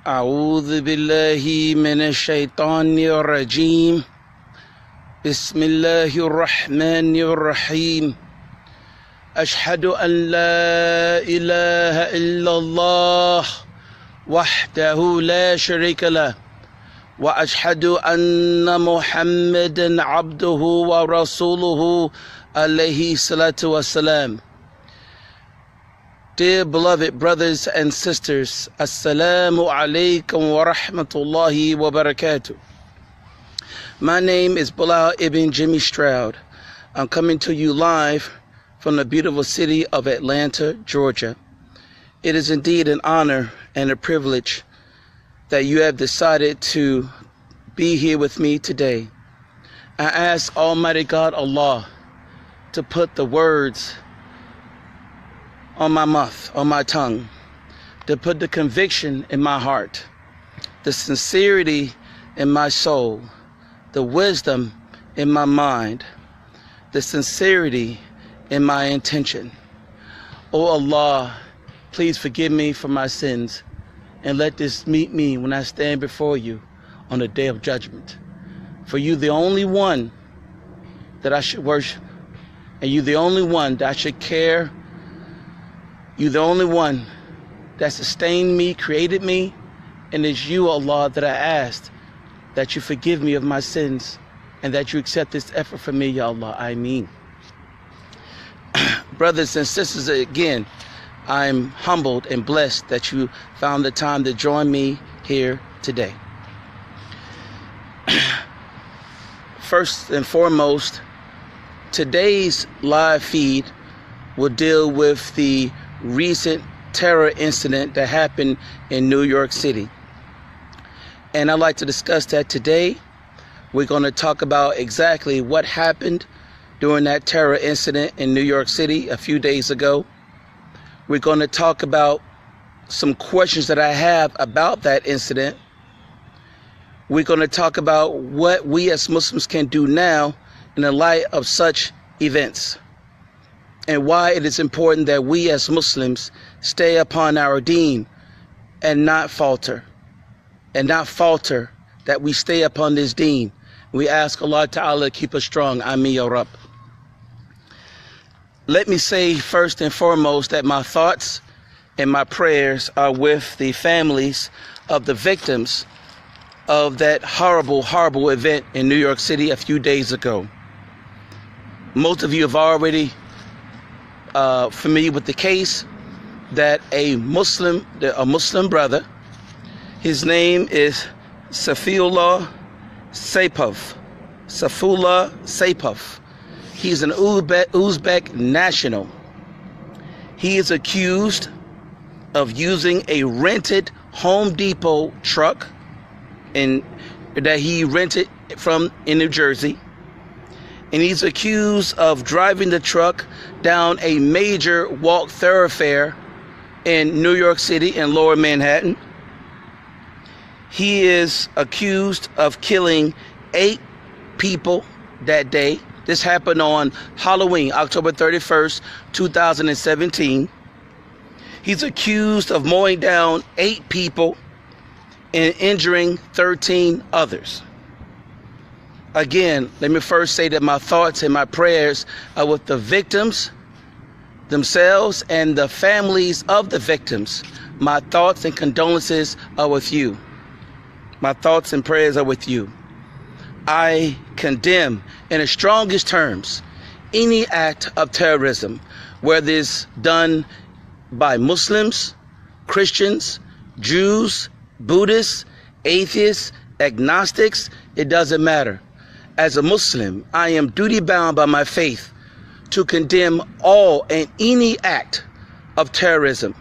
أعوذ بالله من الشيطان الرجيم بسم الله الرحمن الرحيم أشهد أن لا إله إلا الله وحده لا شريك له وأشهد أن محمدا عبده ورسوله عليه الصلاة والسلام. Dear beloved brothers and sisters, Assalamu alaikum wa rahmatullahi wa barakatuh. My name is Bilal ibn Jimmy Stroud. I'm coming to you live from the beautiful city of Atlanta, Georgia. It is indeed an honor and a privilege that you have decided to be here with me today. I ask Almighty God Allah to put the words on my mouth, on my tongue, to put the conviction in my heart, the sincerity in my soul, the wisdom in my mind, the sincerity in my intention. Oh Allah, please forgive me for my sins and let this meet me when I stand before you on the day of judgment. For you the only one that I should worship, and you the only one that I should care. You the only one that sustained me, created me, and it's you, Allah, that I asked that you forgive me of my sins and that you accept this effort from me, Ya Allah. Ameen. Brothers and sisters, again, I'm humbled and blessed that you found the time to join me here today. First and foremost, today's live feed will deal with the recent terror incident that happened in New York City. And I'd like to discuss that today. We're going to talk about exactly what happened during that terror incident in New York City a few days ago. We're going to talk about some questions that I have about that incident. We're going to talk about what we as Muslims can do now in the light of such events, and why it is important that we as Muslims stay upon our deen and not falter, that we stay upon this deen. We ask Allah Ta'ala to keep us strong. Ameen Ya Rabb. Let me say first and foremost that my thoughts and my prayers are with the families of the victims of that horrible, horrible event in New York City a few days ago. Most of you have already familiar with the case that a Muslim brother, his name is Saifullah Saipov. He's an Uzbek national. He is accused of using a rented Home Depot truck that he rented from in New Jersey. And he's accused of driving the truck down a major walk thoroughfare in New York City in Lower Manhattan. He is accused of killing 8 people that day. This happened on Halloween, October 31st, 2017. He's accused of mowing down 8 people and injuring 13 others. Again, let me first say that my thoughts and my prayers are with the victims themselves and the families of the victims. My thoughts and condolences are with you. My thoughts and prayers are with you. I condemn in the strongest terms any act of terrorism, whether it's done by Muslims, Christians, Jews, Buddhists, atheists, agnostics, it doesn't matter. As a Muslim, I am duty bound by my faith to condemn all and any act of terrorism,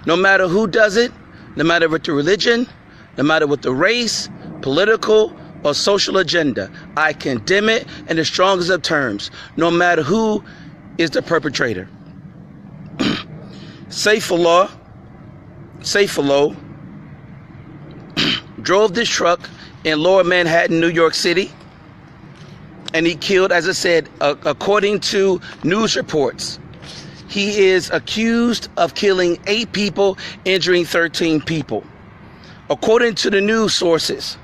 no matter who does it, no matter what the religion, no matter what the race, political, or social agenda. I condemn it in the strongest of terms, no matter who is the perpetrator. Saifullah drove this truck in Lower Manhattan, New York City, and he killed, as I said, according to news reports, he is accused of killing 8 people, injuring 13 people. According to the news sources,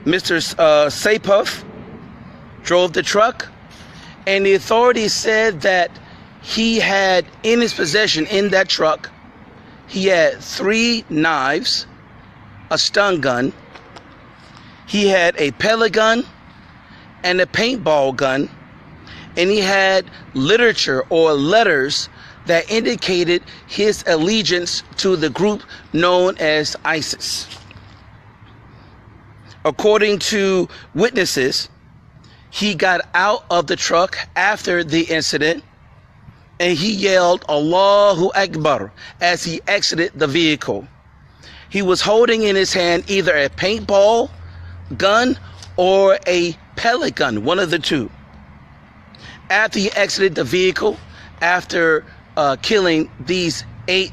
Mr. Saipov drove the truck, and the authorities said that he had in his possession in that truck, he had 3 knives, a stun gun, he had a pellet gun, and a paintball gun, and he had literature or letters that indicated his allegiance to the group known as ISIS. According to witnesses, he got out of the truck after the incident and he yelled Allahu Akbar as he exited the vehicle. He was holding in his hand either a paintball gun or a pellet gun, one of the two. After he exited the vehicle, after killing these 8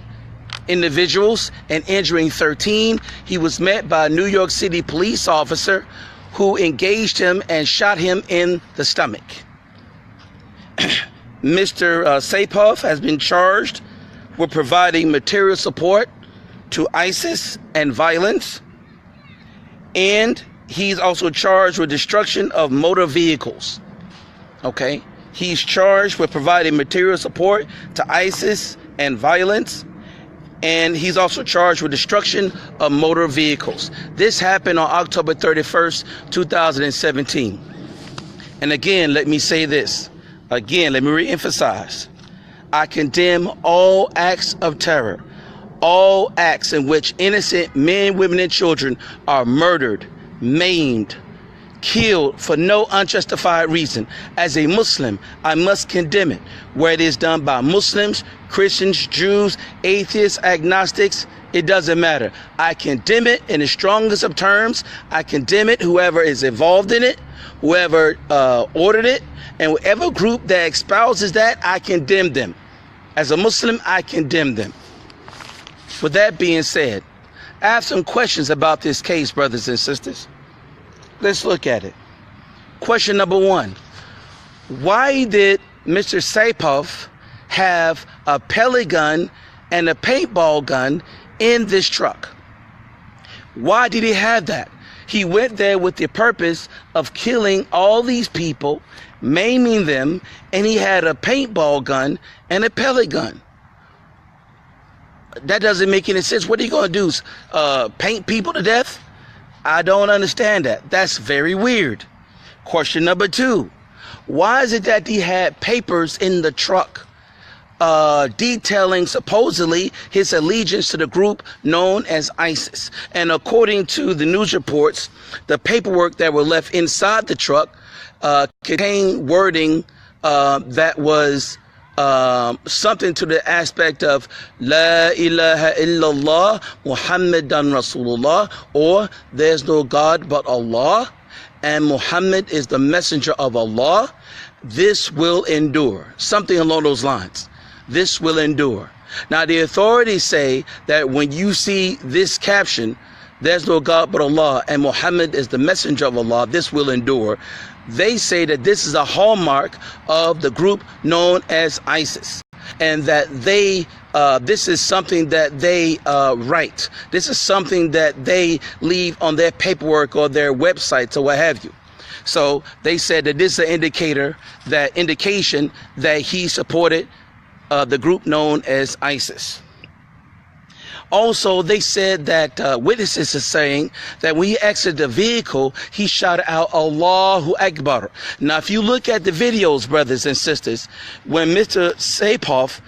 individuals and injuring 13, he was met by a New York City police officer who engaged him and shot him in the stomach. Mr. Saipov has been charged with providing material support to ISIS and violence, and he's also charged with destruction of motor vehicles. Okay, he's charged with providing material support to ISIS and violence, and he's also charged with destruction of motor vehicles. This happened on October 31st, 2017. And again, let me say this. Again, let me reemphasize. I condemn all acts of terror, all acts in which innocent men, women, and children are murdered, maimed, killed for no unjustified reason. As a Muslim, I must condemn it, where it is done by Muslims, Christians, Jews, atheists, agnostics. It doesn't matter. I condemn it in the strongest of terms. I condemn it, whoever is involved in it, whoever ordered it, and whatever group that espouses that, I condemn them. As a Muslim, I condemn them. With that being said, I have some questions about this case, brothers and sisters. Let's look at it. Question number 1. Why did Mr. Saipov have a pellet gun and a paintball gun in this truck? Why did he have that? He went there with the purpose of killing all these people, maiming them, and he had a paintball gun and a pellet gun. That doesn't make any sense. What are you going to do? Paint people to death? I don't understand that. That's very weird. Question number 2. Why is it that he had papers in the truck detailing supposedly his allegiance to the group known as ISIS? And according to the news reports, the paperwork that were left inside the truck contained wording that was something to the aspect of La ilaha illallah Muhammadan Rasulullah, or there's no God but Allah, and Muhammad is the messenger of Allah. This will endure. Something along those lines. This will endure. Now, the authorities say that when you see this caption, there's no God but Allah, and Muhammad is the messenger of Allah, this will endure. They say that this is a hallmark of the group known as ISIS, and that this is something that they write. This is something that they leave on their paperwork or their websites or what have you. So they said that this is an indication that he supported the group known as ISIS. Also, they said that witnesses are saying that when he exited the vehicle, he shouted out Allahu Akbar. Now, if you look at the videos, brothers and sisters, when Mr. Saipov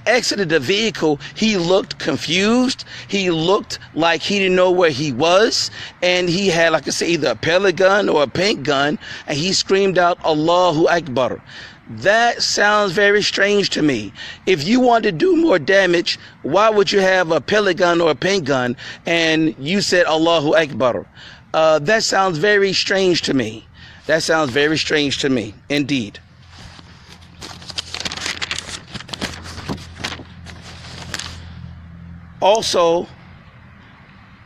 exited the vehicle, he looked confused. He looked like he didn't know where he was. And he had, like I say, either a pellet gun or a paint gun. And he screamed out Allahu Akbar. That sounds very strange to me. If you want to do more damage, why would you have a pellet gun or a paint gun and you said Allahu Akbar? That sounds very strange to me. That sounds very strange to me, indeed. Also,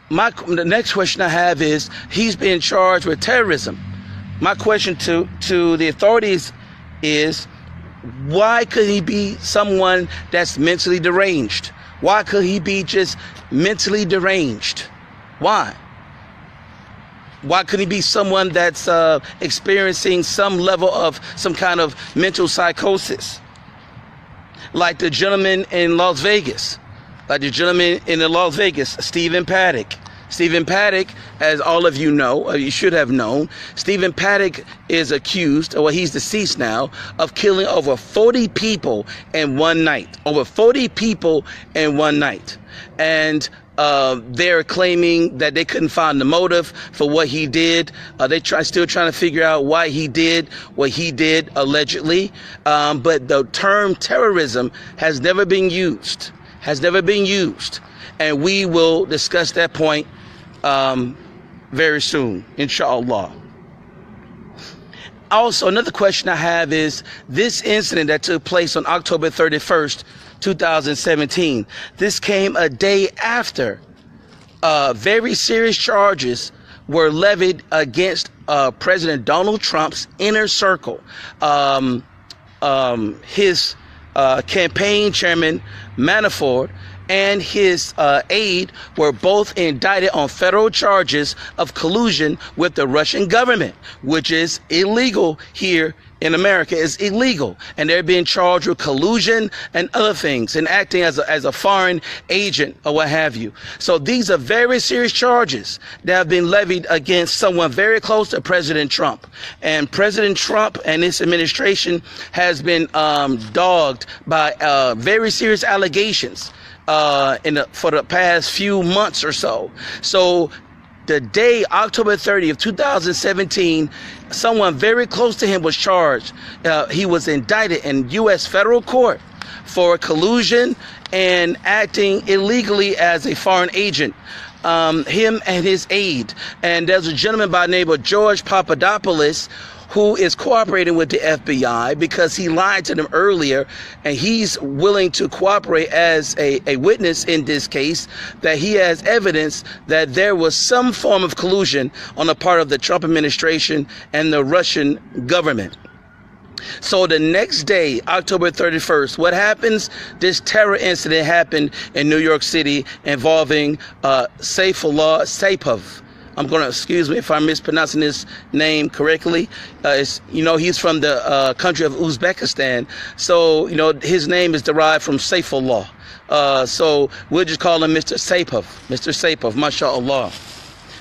the next question I have is, he's being charged with terrorism. My question to the authorities is, why could he be someone that's mentally deranged? Why could he be just mentally deranged? Why? Why couldn't he be someone that's experiencing some level of some kind of mental psychosis? Like the gentleman in Las Vegas. Stephen Paddock. Stephen Paddock, as all of you know, or you should have known, Stephen Paddock is accused, well, he's deceased now, of killing over 40 people in one night. Over 40 people in one night. And they're claiming that they couldn't find the motive for what he did. Still trying to figure out why he did what he did, allegedly. But the term terrorism has never been used. And we will discuss that point very soon, inshallah. Also, another question I have is this incident that took place on October 31st, 2017. This came a day after very serious charges were levied against President Donald Trump's inner circle. His campaign chairman, Manafort, and his aide were both indicted on federal charges of collusion with the Russian government, which is illegal here in America. Is illegal, and they're being charged with collusion and other things, and acting as a foreign agent or what have you. So these are very serious charges that have been levied against someone very close to President Trump. And President Trump and his administration has been dogged by very serious allegations for the past few months or so. So the day, October 30th, 2017, someone very close to him was charged. He was indicted in U.S. federal court for collusion and acting illegally as a foreign agent. Him and his aide. And there's a gentleman by the name of George Papadopoulos who is cooperating with the FBI because he lied to them earlier, and he's willing to cooperate as a witness in this case, that he has evidence that there was some form of collusion on the part of the Trump administration and the Russian government. So the next day, October 31st, what happens? This terror incident happened in New York City involving Saifullah Saipov. I'm going to, excuse me if I'm mispronouncing his name correctly. He's from the country of Uzbekistan. So, his name is derived from Saifullah. So we'll just call him Mr. Saipov. Mr. Saipov, mashallah.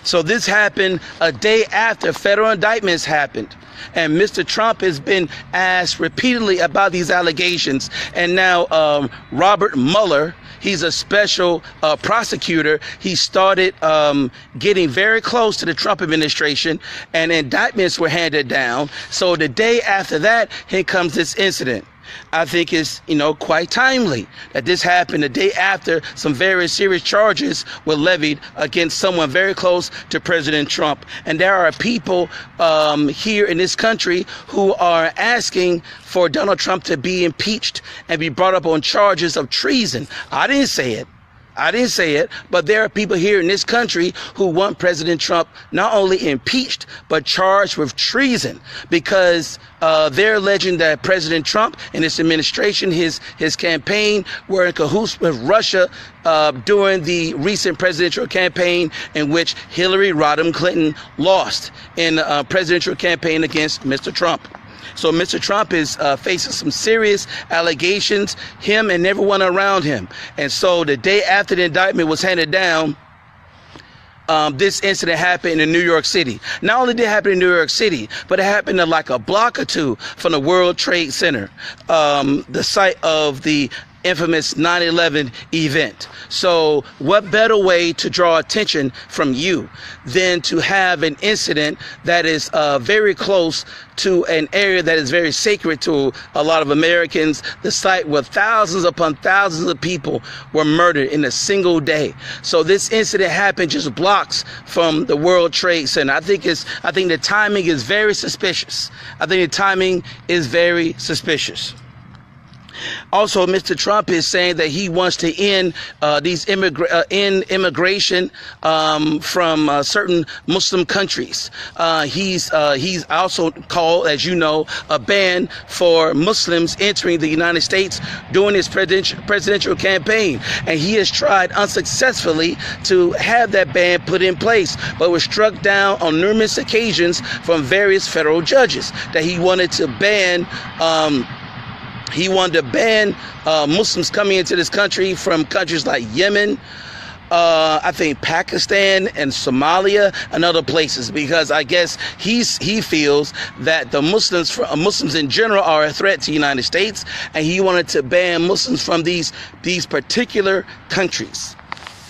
So this happened a day after federal indictments happened. And Mr. Trump has been asked repeatedly about these allegations. And now Robert Mueller, he's a special prosecutor. He started getting very close to the Trump administration, and indictments were handed down. So the day after that, here comes this incident. I think it's, quite timely that this happened the day after some very serious charges were levied against someone very close to President Trump. And there are people here in this country who are asking for Donald Trump to be impeached and be brought up on charges of treason. I didn't say it, but there are people here in this country who want President Trump not only impeached, but charged with treason, because they're alleging that President Trump and his administration, his campaign, were in cahoots with Russia during the recent presidential campaign in which Hillary Rodham Clinton lost in a presidential campaign against Mr. Trump. So Mr. Trump is facing some serious allegations, him and everyone around him. And so the day after the indictment was handed down, this incident happened in New York City. Not only did it happen in New York City, but it happened in like a block or two from the World Trade Center, the site of the infamous 9/11 event. So what better way to draw attention from you than to have an incident that is very close to an area that is very sacred to a lot of Americans, the site where thousands upon thousands of people were murdered in a single day. So this incident happened just blocks from the World Trade Center. I think the timing is very suspicious. Also, Mr. Trump is saying that he wants to end immigration from certain Muslim countries. He's also called, as you know, a ban for Muslims entering the United States during his presidential campaign, and he has tried unsuccessfully to have that ban put in place, but was struck down on numerous occasions from various federal judges that he wanted to ban. He wanted to ban Muslims coming into this country from countries like Yemen, I think Pakistan and Somalia and other places, because I guess he feels that the Muslims in general are a threat to the United States, and he wanted to ban Muslims from these particular countries,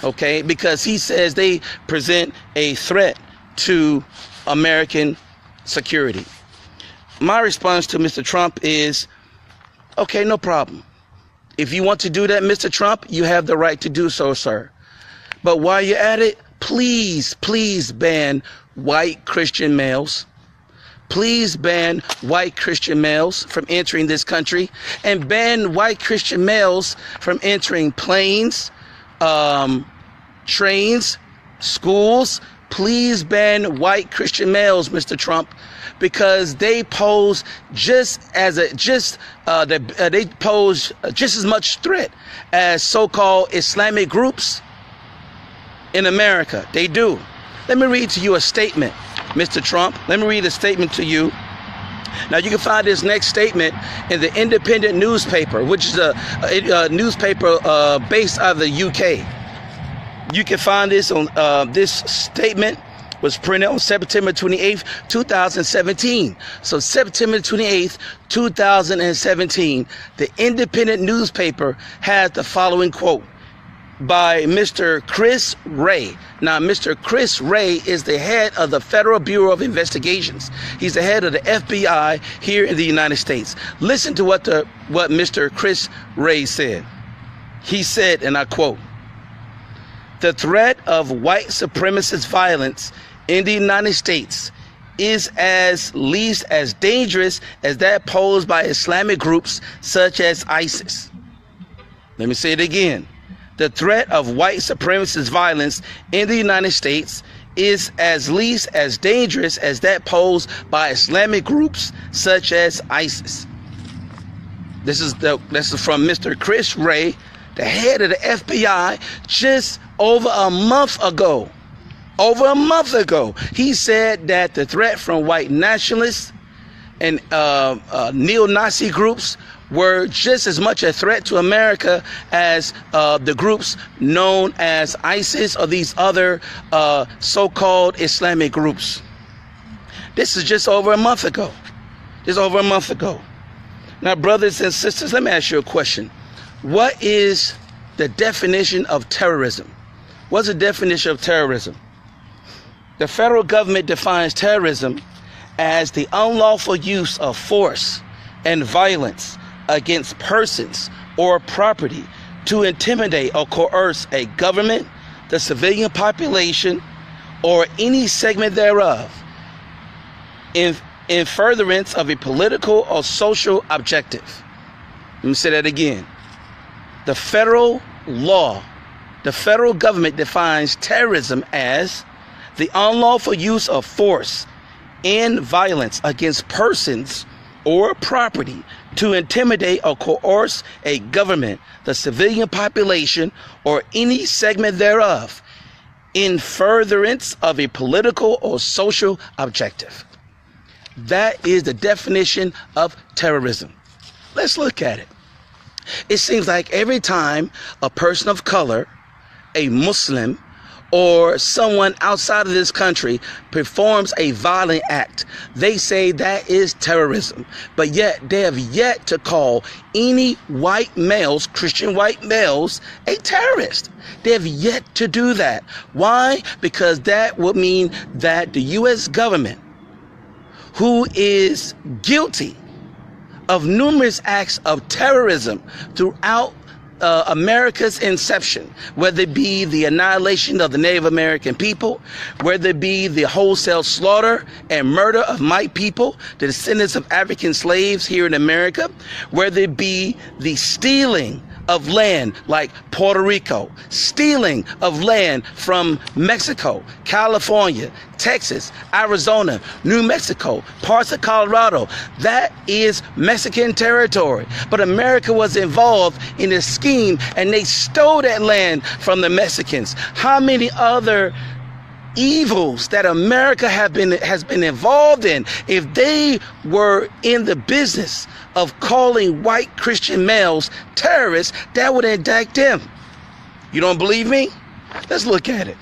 okay, because he says they present a threat to American security. My response to Mr. Trump is, okay, no problem. If you want to do that, Mr. Trump, you have the right to do so, sir. But while you're at it, please ban white Christian males. Please ban white Christian males from entering this country, and ban white Christian males from entering planes, trains, schools. Please ban white Christian males, Mr. Trump, because they pose they pose just as much threat as so-called Islamic groups in America. They do. Let me read to you a statement, Mr. Trump. Let me read a statement to you. Now, you can find this next statement in the Independent newspaper, which is a newspaper based out of the UK. You can find this on this statement was printed on September 28th, 2017. So September 28th, 2017, the Independent newspaper has the following quote by Mr. Chris Wray. Now, Mr. Chris Wray is the head of the Federal Bureau of Investigations. He's the head of the FBI here in the United States. Listen to what Mr. Chris Wray said. He said, and I quote, "The threat of white supremacist violence in the United States is at least as dangerous as that posed by Islamic groups such as ISIS." Let me say it again. The threat of white supremacist violence in the United States is at least as dangerous as that posed by Islamic groups such as ISIS. This is from Mr. Chris Wray, the head of the FBI, just over a month ago. Over a month ago, he said that the threat from white nationalists and neo-Nazi groups were just as much a threat to America as the groups known as ISIS or these other so-called Islamic groups. This is just over a month ago. Just over a month ago. Now, brothers and sisters, let me ask you a question. What is the definition of terrorism? What's the definition of terrorism? The federal government defines terrorism as the unlawful use of force and violence against persons or property to intimidate or coerce a government, the civilian population, or any segment thereof in furtherance of a political or social objective. Let me say that again. The federal government defines terrorism as the unlawful use of force and violence against persons or property to intimidate or coerce a government, the civilian population, or any segment thereof in furtherance of a political or social objective. That is the definition of terrorism. Let's look at it. It seems like every time a person of color, a Muslim, or someone outside of this country performs a violent act, they say that is terrorism. But yet they have yet to call any white males, Christian white males, a terrorist. They have yet to do that. Why? Because that would mean that the U.S. government, who is guilty of numerous acts of terrorism throughout America's inception, whether it be the annihilation of the Native American people, whether it be the wholesale slaughter and murder of my people, the descendants of African slaves here in America, whether it be the stealing of land like Puerto Rico, stealing of land from Mexico, California, Texas, Arizona, New Mexico, parts of Colorado. That is Mexican territory. But America was involved in a scheme and they stole that land from the Mexicans. How many other evils that America has been involved in? If they were in the business of calling white Christian males terrorists, that would indict them. You don't believe me? Let's look at it.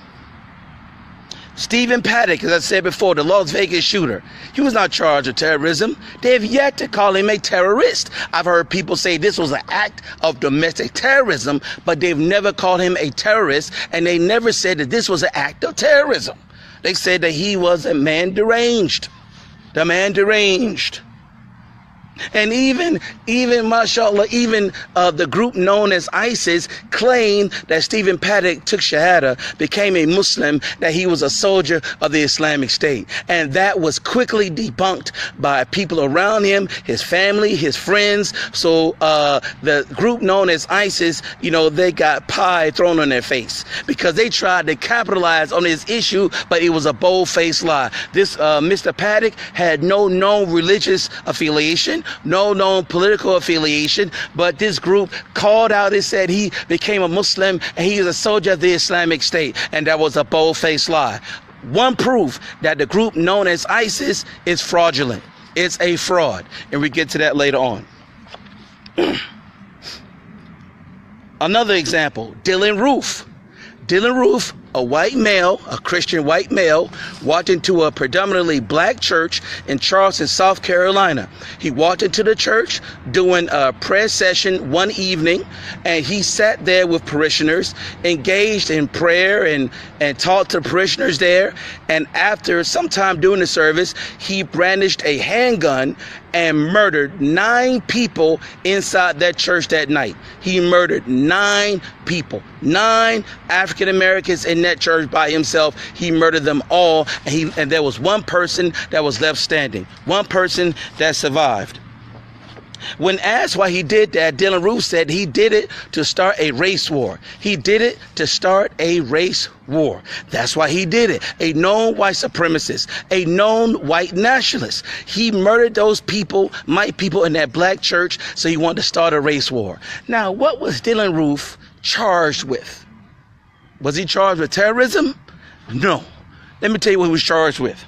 Stephen Paddock, as I said before, the Las Vegas shooter, he was not charged with terrorism. They have yet to call him a terrorist. I've heard people say this was an act of domestic terrorism, but they've never called him a terrorist, and they never said that this was an act of terrorism. They said that he was a man deranged. The man deranged. And even mashallah, the group known as ISIS claimed that Stephen Paddock took Shahada, became a Muslim, that he was a soldier of the Islamic State. And that was quickly debunked by people around him, his family, his friends. So the group known as ISIS, they got pie thrown on their face because they tried to capitalize on this issue, but it was a bold-faced lie. This Mr. Paddock had no known religious affiliation, no known political affiliation, but this group called out and said he became a Muslim and he is a soldier of the Islamic State, and that was a bold-faced lie. One proof that the group known as ISIS is fraudulent. It's a fraud, and we get to that later on. Another example, Dylan Roof. Dylan Roof, a white male, a Christian white male, walked into a predominantly black church in Charleston, South Carolina. He walked into the church doing a prayer session one evening, and he sat there with parishioners, engaged in prayer and talked to parishioners there. And after some time during the service, he brandished a handgun and murdered 9 people inside that church that night. He murdered 9 people, 9 African Americans in that church by himself. He murdered them all, and there was one person that was left standing, one person that survived. When asked why he did that, Dylan Roof said he did it to start a race war. He did it to start a race war. That's why he did it. A known white supremacist, a known white nationalist. He murdered those people, my people in that black church, so he wanted to start a race war. Now, what was Dylan Roof charged with? Was he charged with terrorism? No. Let me tell you what he was charged with.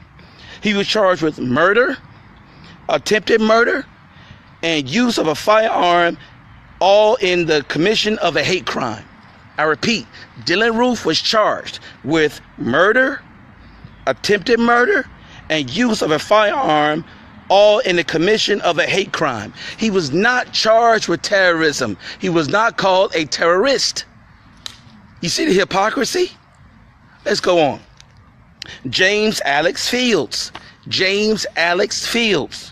He was charged with murder, attempted murder, and use of a firearm, all in the commission of a hate crime. I repeat, Dylan Roof was charged with murder, attempted murder, and use of a firearm, all in the commission of a hate crime. He was not charged with terrorism. He was not called a terrorist. You see the hypocrisy? Let's go on. James Alex Fields. James Alex Fields.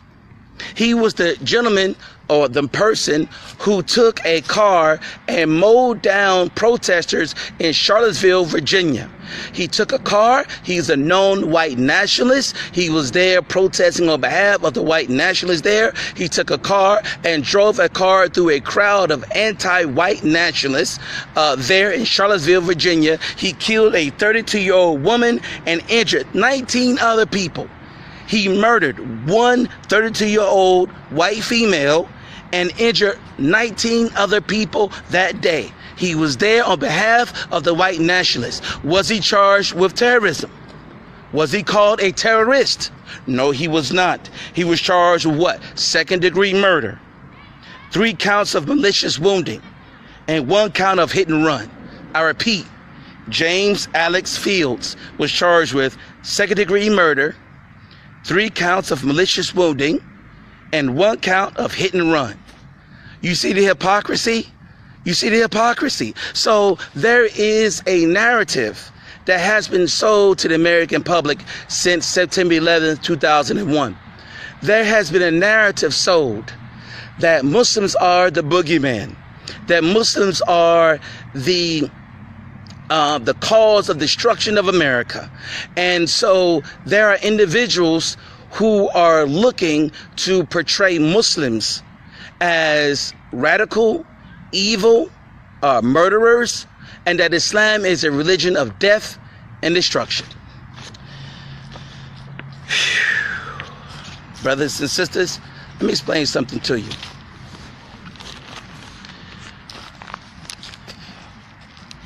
He was the gentleman or the person who took a car and mowed down protesters in Charlottesville, Virginia. He took a car. He's a known white nationalist. He was there protesting on behalf of the white nationalists there. He took a car and drove a car through a crowd of anti-white nationalists there in Charlottesville, Virginia. He killed a 32-year-old woman and injured 19 other people. He murdered one 32-year-old white female and injured 19 other people that day. He was there on behalf of the white nationalists. Was he charged with terrorism? Was he called a terrorist? No, he was not. He was charged with what? Second-degree murder, 3 counts of malicious wounding, and 1 count of hit and run. I repeat, James Alex Fields was charged with second-degree murder, 3 counts of malicious wounding, and 1 count of hit and run. You see the hypocrisy? You see the hypocrisy? So there is a narrative that has been sold to the American public since September 11th, 2001. There has been a narrative sold that Muslims are the boogeyman, that Muslims are the cause of destruction of America. And so there are individuals who are looking to portray Muslims as radical, evil, murderers, and that Islam is a religion of death and destruction. Brothers and sisters, let me explain something to you.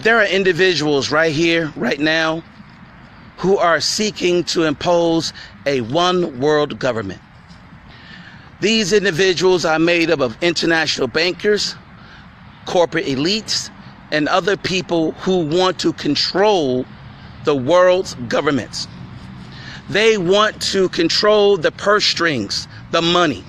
There are individuals right here, right now, who are seeking to impose a one world government. These individuals are made up of international bankers, corporate elites, and other people who want to control the world's governments. They want to control the purse strings, the money.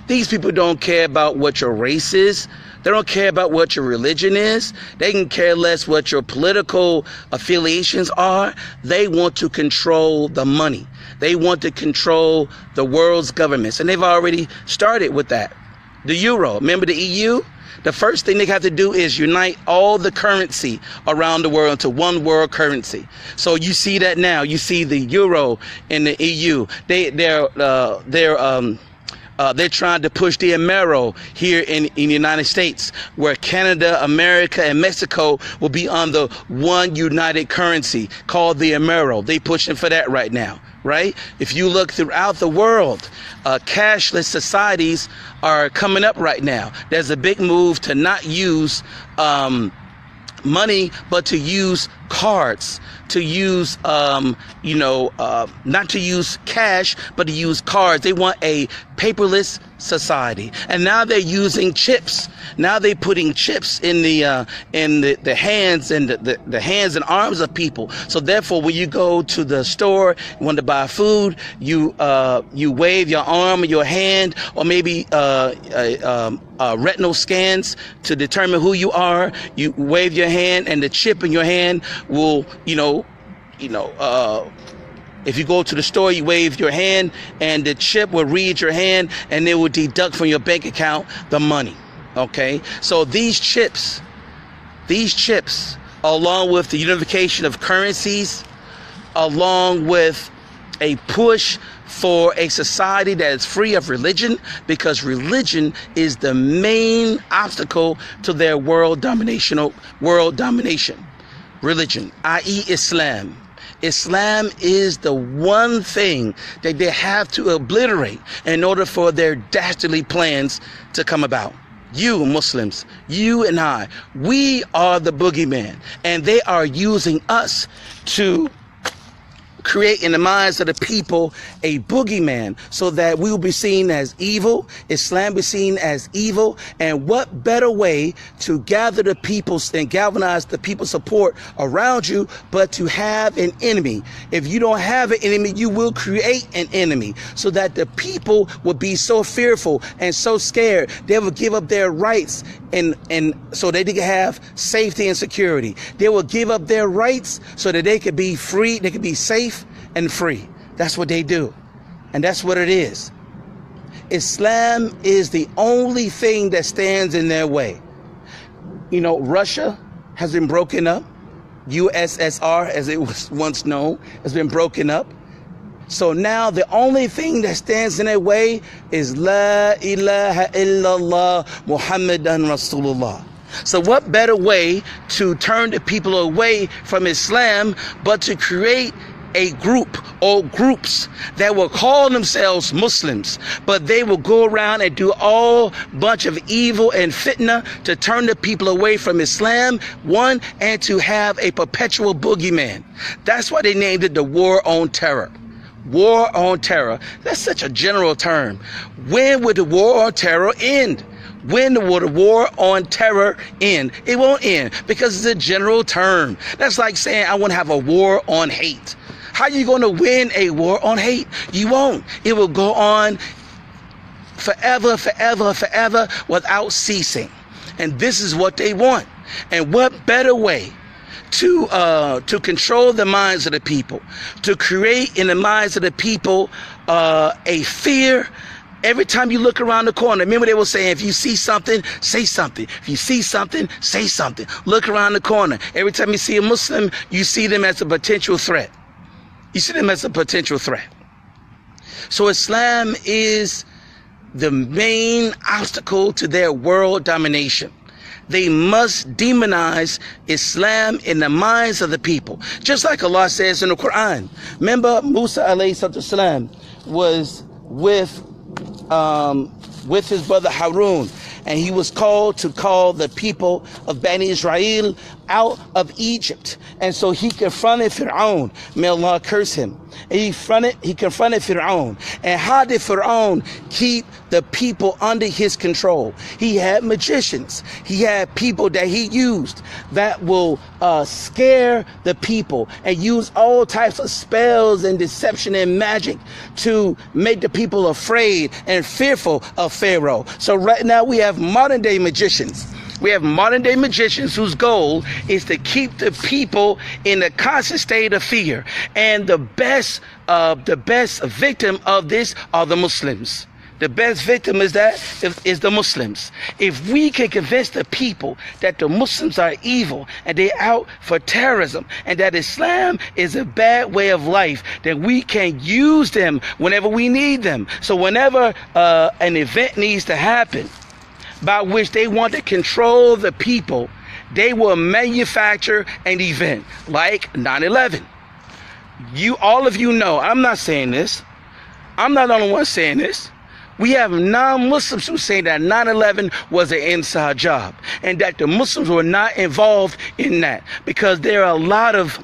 These people don't care about what your race is. They don't care about what your religion is. They can care less what your political affiliations are. They want to control the money. They want to control the world's governments. And they've already started with that. The euro, remember the EU? The first thing they have to do is unite all the currency around the world into one world currency. So you see that now. You see the euro in the EU. They're trying to push the Amero here in the United States, where Canada, America, and Mexico will be on the one united currency called the Amero. They pushing for that right now, right? If you look throughout the world, cashless societies are coming up right now. There's a big move to not use money, but to use cards, to use, not to use cash, but to use cards. They want a paperless society. And now they're using chips. Now they're putting chips in the hands and the hands and arms of people. So therefore, when you go to the store, you want to buy food, you wave your arm or your hand, or maybe retinal scans to determine who you are. You wave your hand, and the chip in your hand will, if you go to the store, you wave your hand, and the chip will read your hand, and it will deduct from your bank account the money. Okay, so these chips, along with the unification of currencies, along with a push for a society that is free of religion, because religion is the main obstacle to their world domination. Religion, i.e. Islam. Islam is the one thing that they have to obliterate in order for their dastardly plans to come about. You Muslims, you and I, we are the boogeyman, and they are using us to create in the minds of the people a boogeyman, so that we will be seen as evil, Islam be seen as evil. And what better way to gather the people and galvanize the people's support around you but to have an enemy? If you don't have an enemy, you will create an enemy, so that the people will be so fearful and so scared they will give up their rights, and so that they can have safety and security. They will give up their rights so that they could be free, they could be safe and free. That's what they do. And that's what it is. Islam is the only thing that stands in their way. Russia has been broken up. USSR, as it was once known, has been broken up. So now the only thing that stands in their way is La ilaha illallah Muhammadan Rasulullah. So what better way to turn the people away from Islam but to create a group or groups that will call themselves Muslims, but they will go around and do all bunch of evil and fitna to turn the people away from Islam, one, and to have a perpetual boogeyman. That's why they named it the War on Terror. War on Terror. That's such a general term. When would the War on Terror end? When will the War on Terror end? It won't end, because it's a general term. That's like saying I want to have a war on hate. How are you going to win a war on hate? You won't. It will go on forever, forever, forever without ceasing. And this is what they want. And what better way to control the minds of the people, to create in the minds of the people a fear Every time you look around the corner, remember they were saying, if you see something, say something. If you see something, say something. Look around the corner. Every time you see a Muslim, you see them as a potential threat. You see them as a potential threat. So Islam is the main obstacle to their world domination. They must demonize Islam in the minds of the people. Just like Allah says in the Quran. Remember, Musa alayhi salam was with his brother Harun, and he was called to call the people of Bani Israel out of Egypt. And so he confronted Fir'aun. May Allah curse him. And he confronted Fir'aun. And how did Fir'aun keep the people under his control? He had magicians. He had people that he used that will scare the people and use all types of spells and deception and magic to make the people afraid and fearful of Pharaoh. So right now we have modern day magicians. We have modern day magicians whose goal is to keep the people in a constant state of fear. And the best victim of this are the Muslims. The best victim is the Muslims. If we can convince the people that the Muslims are evil and they're out for terrorism and that Islam is a bad way of life, then we can use them whenever we need them. So whenever an event needs to happen by which they want to control the people, they will manufacture an event like 9/11. All of you know, I'm not saying this. I'm not the only one saying this. We have non-Muslims who say that 9/11 was an inside job and that the Muslims were not involved in that, because there are a lot of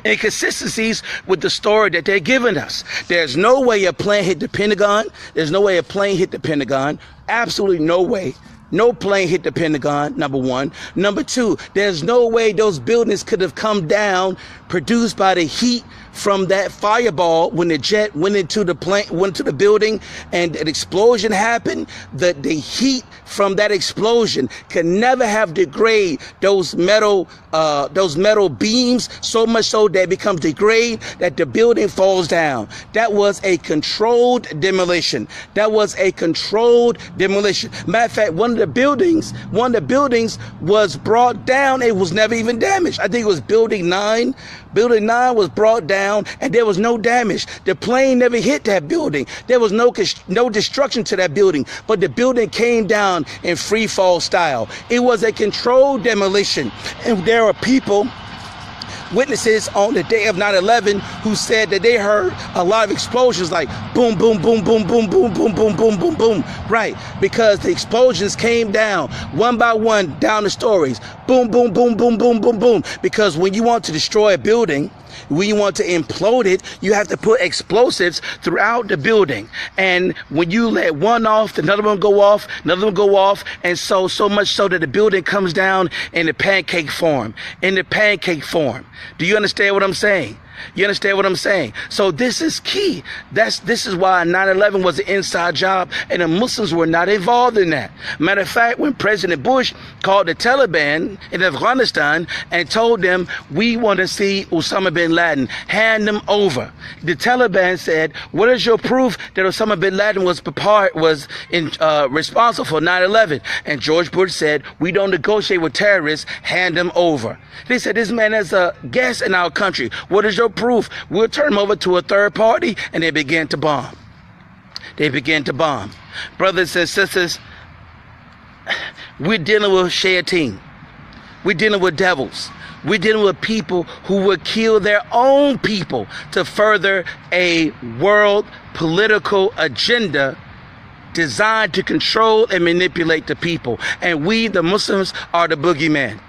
inconsistencies with the story that they're giving us. There's no way a plane hit the Pentagon. There's no way a plane hit the Pentagon. Absolutely no way. No plane hit the Pentagon, number one. Number two, there's no way those buildings could have come down produced by the heat from that fireball when the jet went into the building and an explosion happened. The heat from that explosion could never have degraded those metal beams so much so that it becomes degraded that the building falls down. That was a controlled demolition. That was a controlled demolition. Matter of fact, one of the buildings was brought down. It was never even damaged. I think it was Building 9. Building 9 was brought down and there was no damage. The plane never hit that building. There was no destruction to that building, but the building came down in free fall style. It was a controlled demolition. And there are people, witnesses on the day of 9/11, who said that they heard a lot of explosions, like boom, boom, boom, boom, boom, boom, boom, boom, boom, boom, boom. Right, because the explosions came down one by one down the stories. Boom, boom, boom, boom, boom, boom, boom. Because when you want to destroy a building, when you want to implode it, you have to put explosives throughout the building. And when you let one off, another one go off, another one go off. And so much so that the building comes down in the pancake form. Do you understand what I'm saying? You understand what I'm saying? So this is key. This is why 9/11 was an inside job, and the Muslims were not involved in that. Matter of fact, when President Bush called the Taliban in Afghanistan and told them, we want to see Osama bin Laden, hand them over, the Taliban said, what is your proof that Osama bin Laden was responsible for 9/11? And George Bush said, we don't negotiate with terrorists, hand them over. They said, this man is a guest in our country. What is your proof? We'll turn him over to a third party. And they began to bomb. Brothers and sisters, we're dealing with shayateen. We're dealing with devils. We're dealing with people who would kill their own people to further a world political agenda designed to control and manipulate the people. And we, the Muslims, are the boogeyman.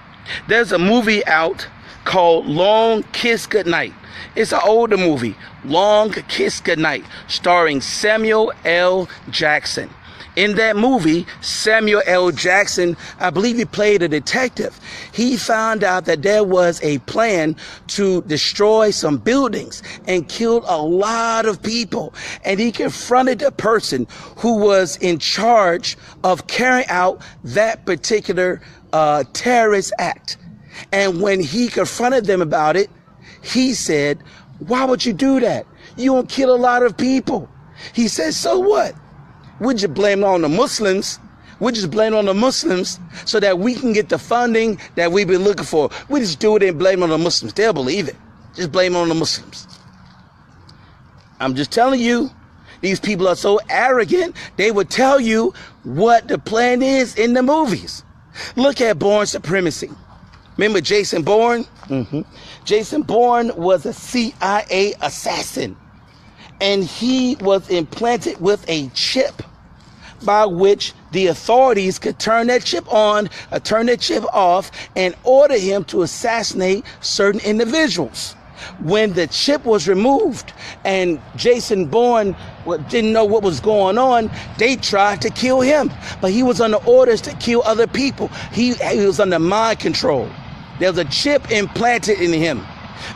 There's a movie out called Long Kiss Goodnight. It's an older movie, Long Kiss Goodnight, starring Samuel L. Jackson. In that movie, Samuel L. Jackson, I believe he played a detective. He found out that there was a plan to destroy some buildings and killed a lot of people. And he confronted the person who was in charge of carrying out that particular terrorist act. And when he confronted them about it, he said, why would you do that? You won't kill a lot of people. He said, so what? We just blame it on the Muslims. We just blame it on the Muslims so that we can get the funding that we've been looking for. We just do it and blame it on the Muslims. They'll believe it. Just blame it on the Muslims. I'm just telling you, these people are so arrogant, they would tell you what the plan is in the movies. Look at Bourne Supremacy. Remember Jason Bourne? Jason Bourne was a CIA assassin, and he was implanted with a chip by which the authorities could turn that chip on or turn that chip off and order him to assassinate certain individuals. When the chip was removed and Jason Bourne didn't know what was going on, they tried to kill him, but he was under orders to kill other people. He was under mind control. There was a chip implanted in him.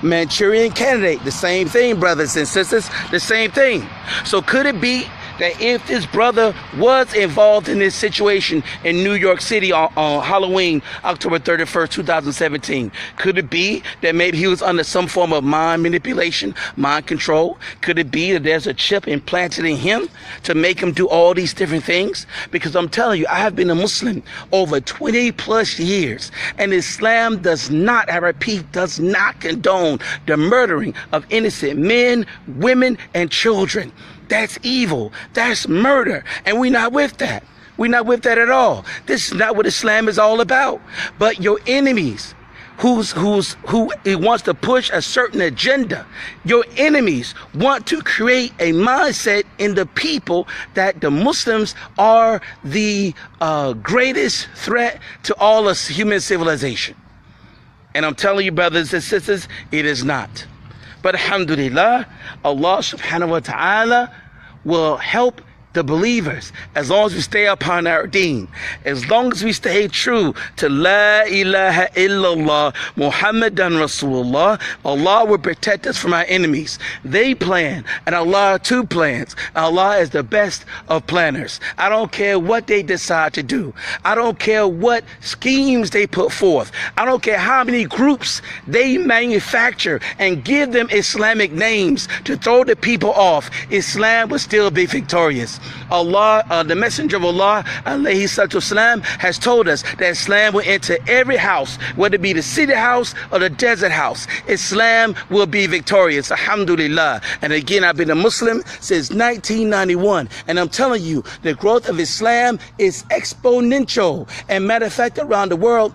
Manchurian Candidate, the same thing, brothers and sisters, the same thing. So could it be that if this brother was involved in this situation in New York City on Halloween, October 31st, 2017, could it be that maybe he was under some form of mind manipulation, mind control? Could it be that there's a chip implanted in him to make him do all these different things? Because I'm telling you, I have been a Muslim over 20 plus years, and Islam does not, I repeat, does not condone the murdering of innocent men, women, and children. That's evil. That's murder. And we're not with that. We're not with that at all. This is not what Islam is all about. But your enemies, who wants to push a certain agenda, your enemies want to create a mindset in the people that the Muslims are the greatest threat to all of human civilization. And I'm telling you, brothers and sisters, it is not. But alhamdulillah, Allah subhanahu wa ta'ala will help the believers as long as we stay upon our deen, as long as we stay true to La ilaha illallah Muhammadan Rasulullah. Allah will protect us from our enemies. They plan, and Allah too plans. Allah is the best of planners. I don't care what they decide to do. I don't care what schemes they put forth. I don't care how many groups they manufacture and give them Islamic names to throw the people off. Islam will still be victorious. Allah, the Messenger of Allah, alayhi salatu wasalam, has told us that Islam will enter every house, whether it be the city house or the desert house. Islam will be victorious, alhamdulillah. And again, I've been a Muslim since 1991, and I'm telling you, the growth of Islam is exponential. And matter of fact, around the world,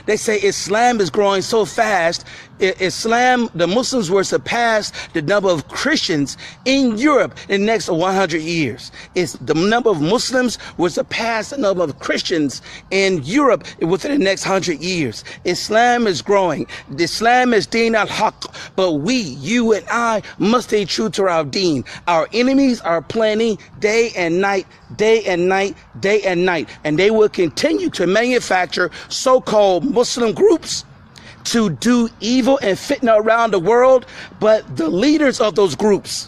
they say Islam is growing so fast. Islam, the Muslims will surpass the number of Christians in Europe in the next 100 years. The number of Muslims will surpass the number of Christians in Europe within the next 100 years. Islam is growing. Islam is deen al-haq. But we, you and I, must stay true to our deen. Our enemies are planning day and night, day and night, day and night. And they will continue to manufacture so-called Muslim groups to do evil and fitna around the world. But the leaders of those groups,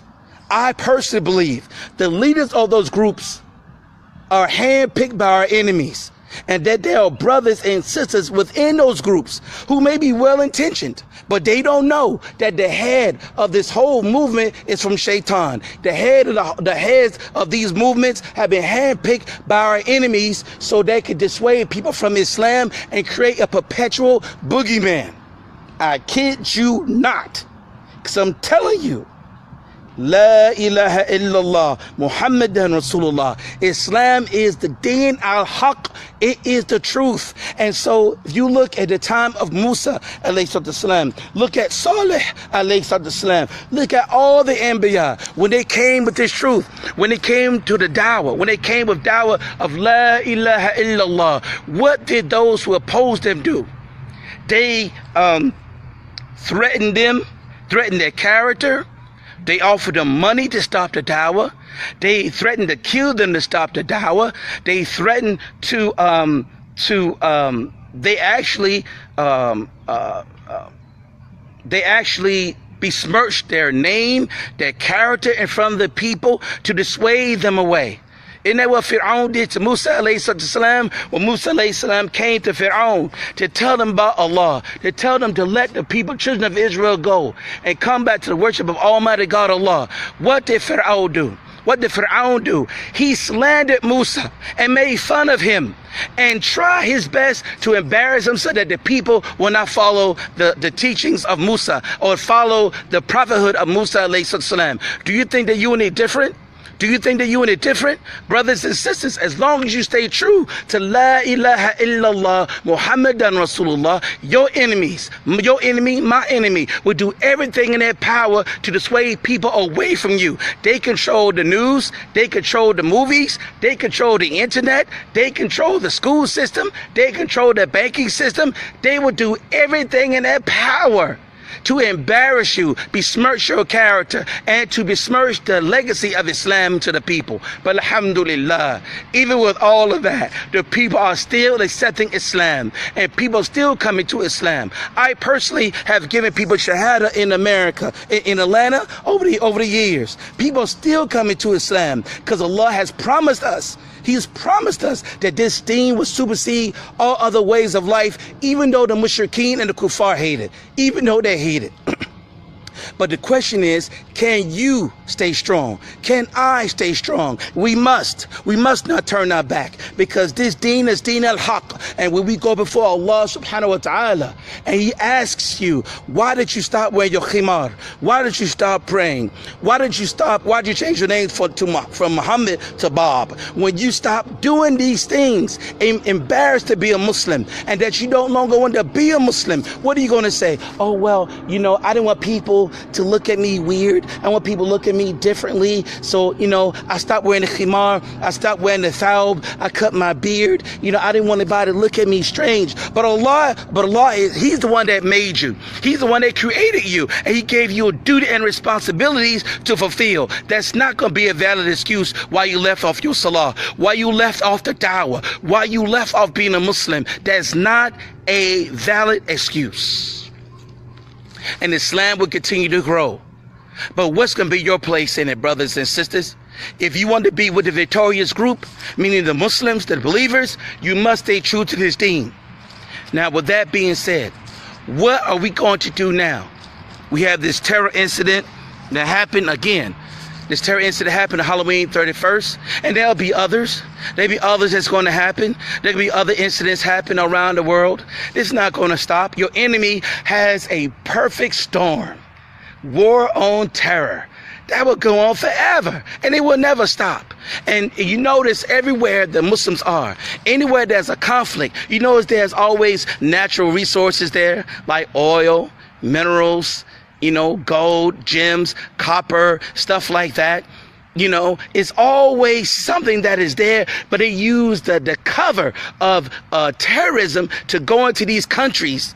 I personally believe, the leaders of those groups are handpicked by our enemies, and that there are brothers and sisters within those groups who may be well-intentioned, but they don't know that the head of this whole movement is from Shaitan. The heads of these movements have been handpicked by our enemies so they could dissuade people from Islam and create a perpetual boogeyman. I kid you not, because I'm telling you, La ilaha illallah Muhammadan Rasulullah. Islam is the deen al-haq. It is the truth. And so if you look at the time of Musa alayhi salam, look at Salih alayhi salam, look at all the Anbiya, when they came with this truth, when they came to the dawah, when they came with dawah of La ilaha illallah, what did those who opposed them do? They threatened their character. They offered them money to stop the dawah. They threatened to kill them to stop the dawah. They threatened they actually besmirched their name, their character in front of the people to dissuade them away. Isn't that what Fir'aun did to Musa alayhi salam? When Musa alayhi salam came to Fir'aun to tell them about Allah, to tell them to let the people, children of Israel, go and come back to the worship of Almighty God Allah. What did Fir'aun do? What did Fir'aun do? He slandered Musa and made fun of him and tried his best to embarrass him so that the people will not follow the teachings of Musa or follow the prophethood of Musa alayhi salam. Do you think that you any different? Do you think that you any different? Brothers and sisters, as long as you stay true to La ilaha illallah Muhammadan Rasulullah, your enemies, your enemy, my enemy, will do everything in their power to dissuade people away from you. They control the news, they control the movies, they control the internet, they control the school system, they control the banking system. They will do everything in their power to embarrass you, besmirch your character, and to besmirch the legacy of Islam to the people. But alhamdulillah, even with all of that, the people are still accepting Islam, and people still coming to Islam. I personally have given people shahada in America, in Atlanta, over the years. People are still coming to Islam because Allah has promised us. He's promised us that this deen will supersede all other ways of life, even though the mushrikeen and the kuffar hate it, even though they hate it. But the question is, can you stay strong? Can I stay strong? We must not turn our back, because this deen is deen al-haq. And when we go before Allah subhanahu wa ta'ala and he asks you, why did you stop wearing your khimar? Why did you stop praying? Why did you change your name from Muhammad to Bob? When you stop doing these things, embarrassed to be a Muslim, and that you don't longer want to be a Muslim, what are you going to say? Oh, well, I didn't want people to look at me weird. I want people to look at me differently. So, I stopped wearing the khimar. I stopped wearing the thawb. I cut my beard. I didn't want anybody to look at me strange. But Allah, he's the one that made you. He's the one that created you. And he gave you a duty and responsibilities to fulfill. That's not going to be a valid excuse why you left off your salah, why you left off the da'wah, why you left off being a Muslim. That's not a valid excuse. And Islam will continue to grow. But what's going to be your place in it, brothers and sisters? If you want to be with the victorious group, meaning the Muslims, the believers, you must stay true to this deen. Now, with that being said, what are we going to do now? We have this terror incident that happened again. This terror incident happened on Halloween 31st, and there'll be others. There'll be others that's going to happen. There'll be other incidents happen around the world. It's not going to stop. Your enemy has a perfect storm. War on terror. That will go on forever, and it will never stop. And you notice everywhere the Muslims are, anywhere there's a conflict, you notice there's always natural resources there, like oil, minerals, gold, gems, copper, stuff like that. It's always something that is there, but they use the cover of terrorism to go into these countries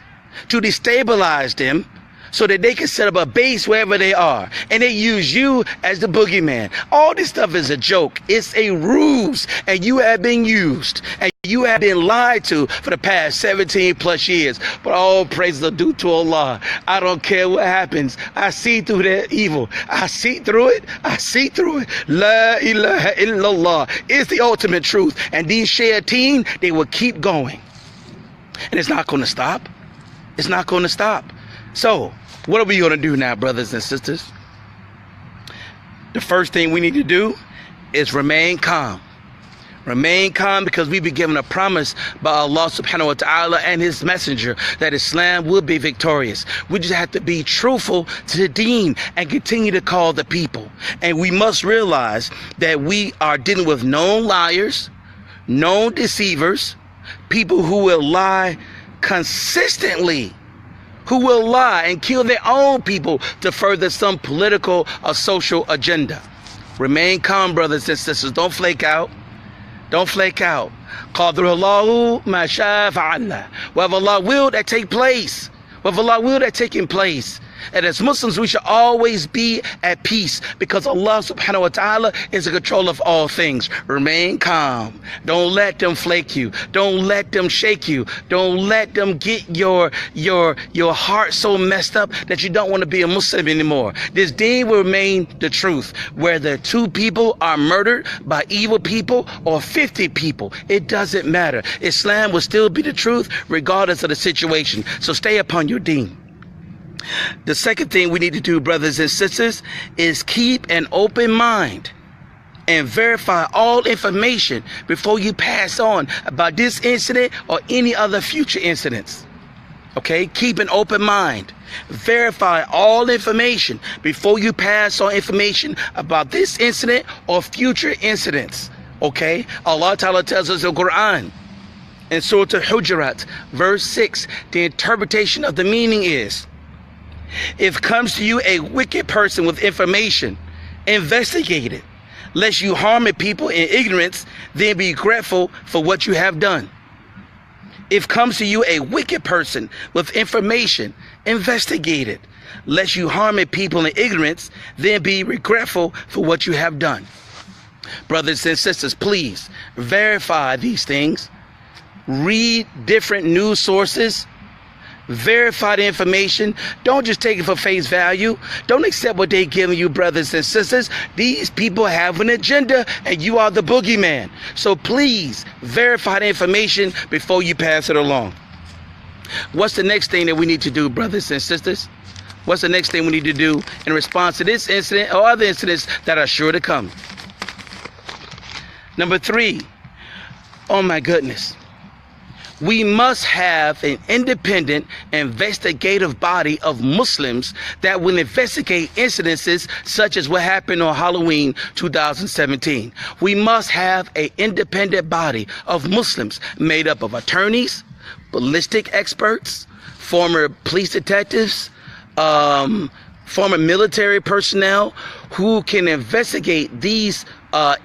to destabilize them, so that they can set up a base wherever they are. And they use you as the boogeyman. All this stuff is a joke. It's a ruse. And you have been used. And you have been lied to for the past 17 plus years. But all praises are due to Allah. I don't care what happens. I see through that evil. I see through it. I see through it. La ilaha illallah is the ultimate truth. And these shayateen, they will keep going. And it's not going to stop. It's not going to stop. So, what are we going to do now, brothers and sisters? The first thing we need to do is remain calm. Remain calm, because we've been given a promise by Allah subhanahu wa ta'ala and his messenger that Islam will be victorious. We just have to be truthful to the deen and continue to call the people. And we must realize that we are dealing with known liars, known deceivers, people who will lie consistently, who will lie and kill their own people to further some political or social agenda. Remain calm, brothers and sisters. Don't flake out. Don't flake out. Qadarullahu ma shaa fa'ala. Whatever Allah will, that take place. Whatever Allah will, that taking place. And as Muslims, we should always be at peace, because Allah subhanahu wa ta'ala is in control of all things. Remain calm. Don't let them flake you. Don't let them shake you. Don't let them get your heart so messed up that you don't want to be a Muslim anymore. This deen will remain the truth. Whether 2 people are murdered by evil people or 50 people, it doesn't matter. Islam will still be the truth regardless of the situation. So stay upon your deen. The second thing we need to do, brothers and sisters, is keep an open mind. and verify all information before you pass on about this incident or any other future incidents. Okay, keep an open mind. Verify all information before you pass on information about this incident or future incidents. Okay, Allah Ta'ala tells us in the Quran, in Surah Al-Hujurat, verse 6, the interpretation of the meaning is, if comes to you a wicked person with information, investigate it. Lest you harm a people in ignorance, then be grateful for what you have done. If comes to you a wicked person with information, investigate it. Lest you harm a people in ignorance, then be regretful for what you have done. Brothers and sisters, please verify these things. Read different news sources. Verify the information. Don't just take it for face value. Don't accept what they're giving you, brothers and sisters. These people have an agenda and you are the boogeyman. So please verify the information before you pass it along. What's the next thing that we need to do, brothers and sisters? What's the next thing we need to do in response to this incident or other incidents that are sure to come? Number 3, oh my goodness. We must have an independent investigative body of Muslims that will investigate incidences such as what happened on Halloween 2017. We must have an independent body of Muslims made up of attorneys, ballistic experts, former police detectives, former military personnel who can investigate these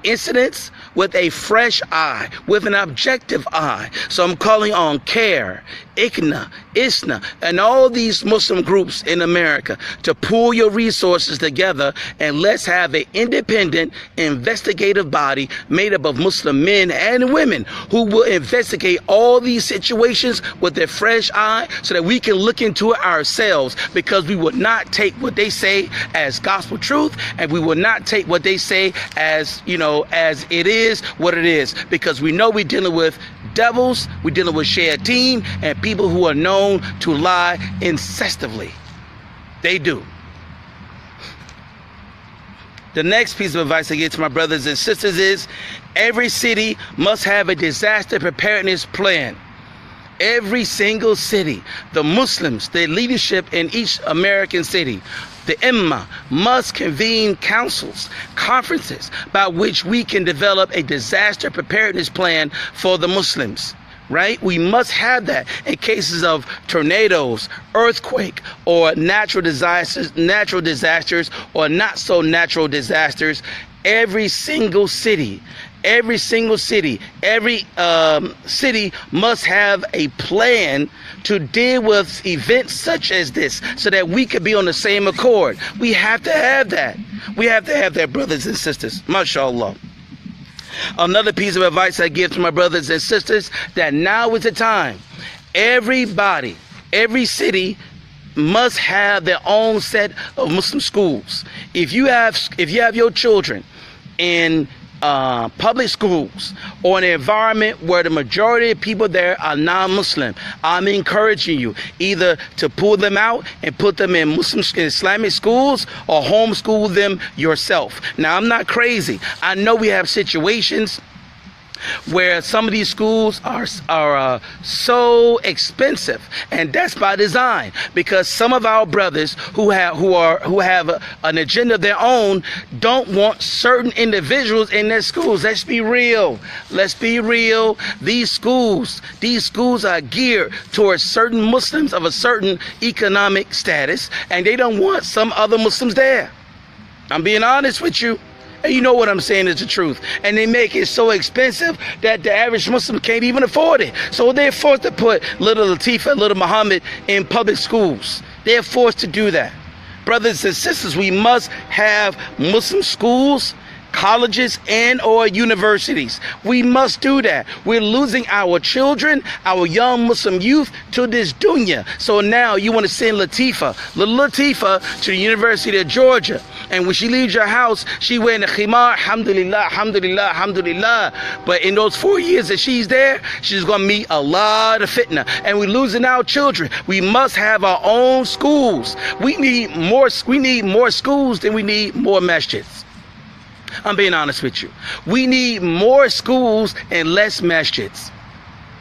incidents with a fresh eye, with an objective eye. So I'm calling on CARE, ICNA, ISNA, and all these Muslim groups in America to pool your resources together, and let's have an independent investigative body made up of Muslim men and women who will investigate all these situations with a fresh eye so that we can look into it ourselves, because we will not take what they say as gospel truth, and we will not take what they say as, you know, as it is what it is, because we know we're dealing with devils, we're dealing with shayateen, and people who are known to lie incessantly. They do. The next piece of advice I give to my brothers and sisters is every city must have a disaster preparedness plan. Every single city, the Muslims, the leadership in each American city, the Ummah must convene councils, conferences by which we can develop a disaster preparedness plan for the Muslims. Right? We must have that in cases of tornadoes, earthquake, or natural disasters or not so natural disasters. Every single city, every city must have a plan to deal with events such as this so that we could be on the same accord. We have to have that. We have to have that, brothers and sisters. MashaAllah. Another piece of advice I give to my brothers and sisters, that now is the time. Everybody, every city must have their own set of Muslim schools. If you have your children in public schools or an environment where the majority of people there are non-Muslim, I'm encouraging you either to pull them out and put them in Muslim Islamic schools or homeschool them yourself. Now, I'm not crazy. I know we have situations where some of these schools are so expensive, and that's by design, because some of our brothers who have an agenda of their own don't want certain individuals in their schools. Let's be real. Let's be real. These schools are geared towards certain Muslims of a certain economic status, and they don't want some other Muslims there. I'm being honest with you. And you know what I'm saying is the truth. And they make it so expensive that the average Muslim can't even afford it. So they're forced to put little Latifah, little Muhammad in public schools. They're forced to do that. Brothers and sisters, we must have Muslim schools, colleges, and or universities. We must do that. We're losing our children, our young Muslim youth, to this dunya. So now you want to send little Latifah to the University of Georgia, and when she leaves your house, she wearing a khimar, alhamdulillah, alhamdulillah, alhamdulillah. But in those 4 years that she's there, she's going to meet a lot of fitna, and we're losing our children. We must have our own schools. We need more schools than we need more masjids. I'm being honest with you. We need more schools and less masjids.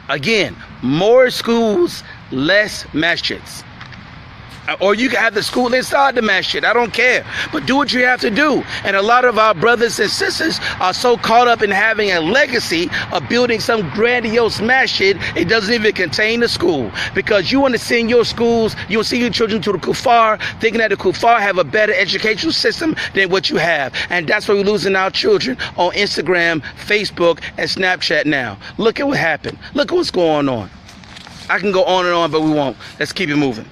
Again, more schools, less masjids. Or you can have the school inside the masjid. I don't care. But do what you have to do. And a lot of our brothers and sisters are so caught up in having a legacy of building some grandiose masjid, it doesn't even contain the school. Because you want to send your schools, you want to send your children to the kuffar, thinking that the kuffar have a better educational system than what you have. And that's why we're losing our children on Instagram, Facebook, and Snapchat now. Look at what happened. Look at what's going on. I can go on and on, but we won't. Let's keep it moving.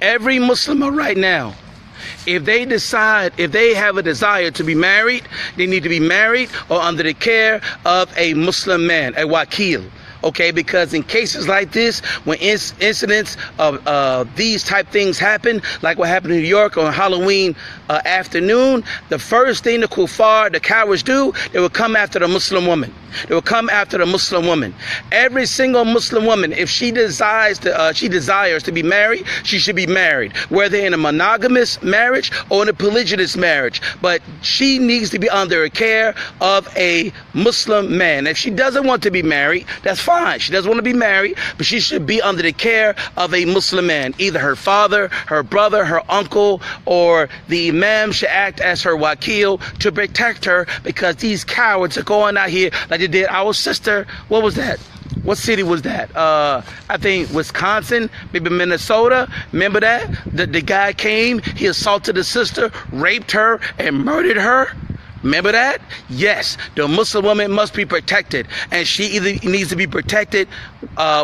Every Muslim right now, if they have a desire to be married, they need to be married or under the care of a Muslim man, a wakil. Okay, because in cases like this, when incidents of these type things happen, like what happened in New York on Halloween afternoon, the first thing the kuffar, the cowards do, they will come after the Muslim woman. They will come after the Muslim woman. Every single Muslim woman, if she desires to be married, she should be married, whether in a monogamous marriage or in a polygynous marriage. But she needs to be under the care of a Muslim man. If she doesn't want to be married, that's fine. She doesn't want to be married, but she should be under the care of a Muslim man. Either her father, her brother, her uncle, or the imam should act as her wakil to protect her, because these cowards are going out here like they did our sister. What was that? What city was that? I think Wisconsin, maybe Minnesota. Remember that? The guy came, he assaulted the sister, raped her, and murdered her. Remember that? Yes, the Muslim woman must be protected, and she either needs to be protected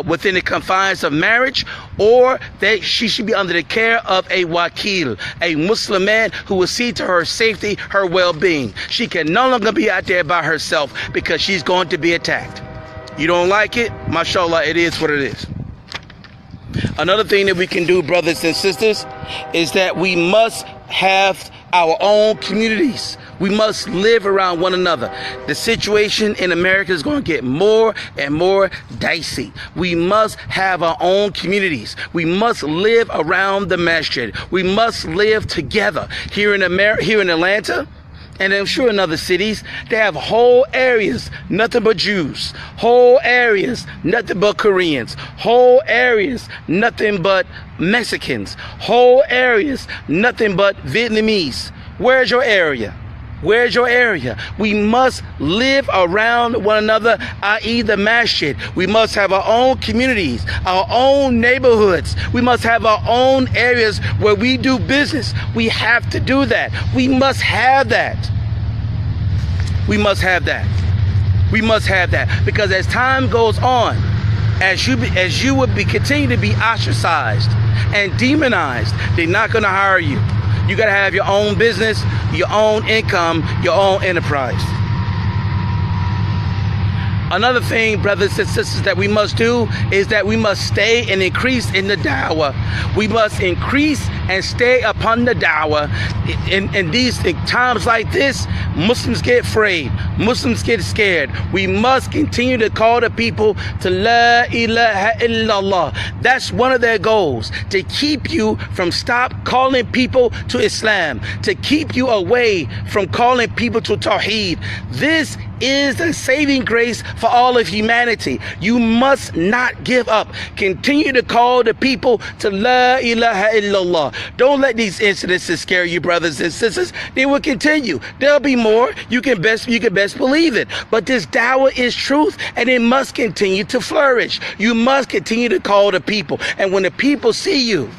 within the confines of marriage, or that she should be under the care of a wakil, a Muslim man who will see to her safety, her well-being. She can no longer be out there by herself because she's going to be attacked. You don't like it? Mashallah, it is what it is. Another thing that we can do, brothers and sisters, is that we must have our own communities. We must live around one another. The situation in America is going to get more and more dicey. We must have our own communities. We must live around the masjid. We must live together. Here in Atlanta, and I'm sure in other cities, they have whole areas, nothing but Jews. Whole areas, nothing but Koreans. Whole areas, nothing but Mexicans. Whole areas, nothing but Vietnamese. Where's your area? Where's your area? We must live around one another, i.e. the masjid. We must have our own communities, our own neighborhoods. We must have our own areas where we do business. We have to do that. We must have that. We must have that. We must have that. Because as time goes on, as you would continue to be ostracized and demonized, they're not going to hire you. You got to have your own business, your own income, your own enterprise. Another thing, brothers and sisters, that we must do is that we must stay and increase in the da'wah. We must increase and stay upon the da'wah. In these times like this, Muslims get afraid. Muslims get scared. We must continue to call the people to La ilaha illallah. That's one of their goals, to keep you from stop calling people to Islam, to keep you away from calling people to Tawheed. This is the saving grace for all of humanity. You must not give up. Continue to call the people to La ilaha illallah. Don't let these incidences scare you, brothers and sisters. They will continue. There'll be more. You can best believe it. But this da'wah is truth, and it must continue to flourish. You must continue to call the people. And when the people see you,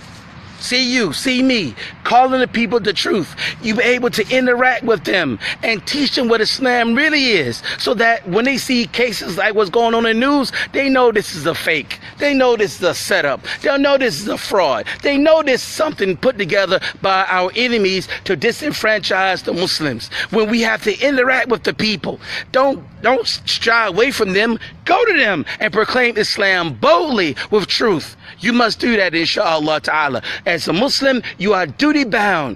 see me, calling the people the truth, you're able to interact with them and teach them what Islam really is, so that when they see cases like what's going on in the news, they know this is a fake. They know this is a setup. They'll know this is a fraud. They know this is something put together by our enemies to disenfranchise the Muslims. When we have to interact with the people, don't shy away from them. Go to them and proclaim Islam boldly with truth. You must do that, inshallah ta'ala. As a Muslim, you are duty bound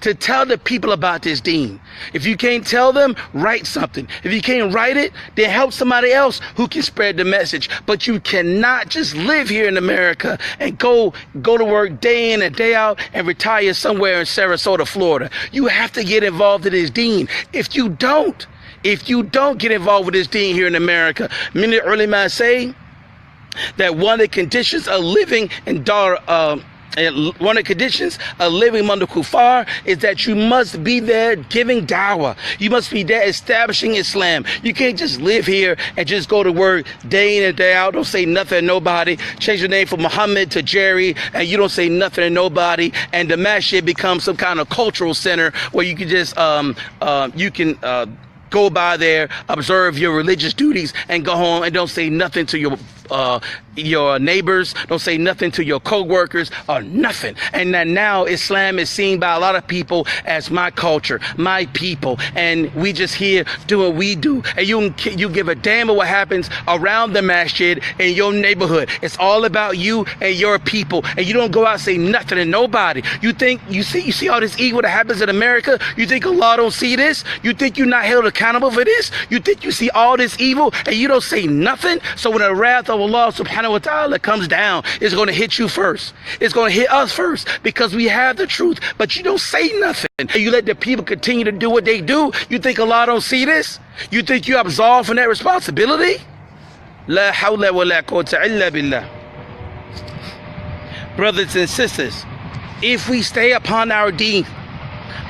to tell the people about this deen. If you can't tell them, write something. If you can't write it, then help somebody else who can spread the message. But you cannot just live here in America and go to work day in and day out and retire somewhere in Sarasota, Florida. You have to get involved in this deen. If you don't get involved with this deen here in America, many ulama say that one of the conditions of living in one of the conditions of living among the kuffar is that you must be there giving dawah. You must be there establishing Islam. You can't just live here and just go to work day in and day out. Don't say nothing to nobody. Change your name from Muhammad to Jerry, and you don't say nothing to nobody. And the masjid becomes some kind of cultural center where you can just go by there, observe your religious duties, and go home and don't say nothing to your neighbors, don't say nothing to your co-workers or nothing. And that now Islam is seen by a lot of people as my culture, my people, and we just here doing what we do. And you give a damn about what happens around the masjid in your neighborhood. It's all about you and your people, and you don't go out and say nothing to nobody. You think you see all this evil that happens in America? You think Allah don't see this? You think you're not held accountable for this? You think you see all this evil and you don't say nothing? So when the wrath of Allah subhanahu wa ta'ala comes down, it's going to hit you first. It's going to hit us first because we have the truth, but you don't say nothing. And you let the people continue to do what they do. You think Allah don't see this? You think you absolved from that responsibility? La hawla wa la quwwata illa billah. Brothers and sisters, if we stay upon our deen,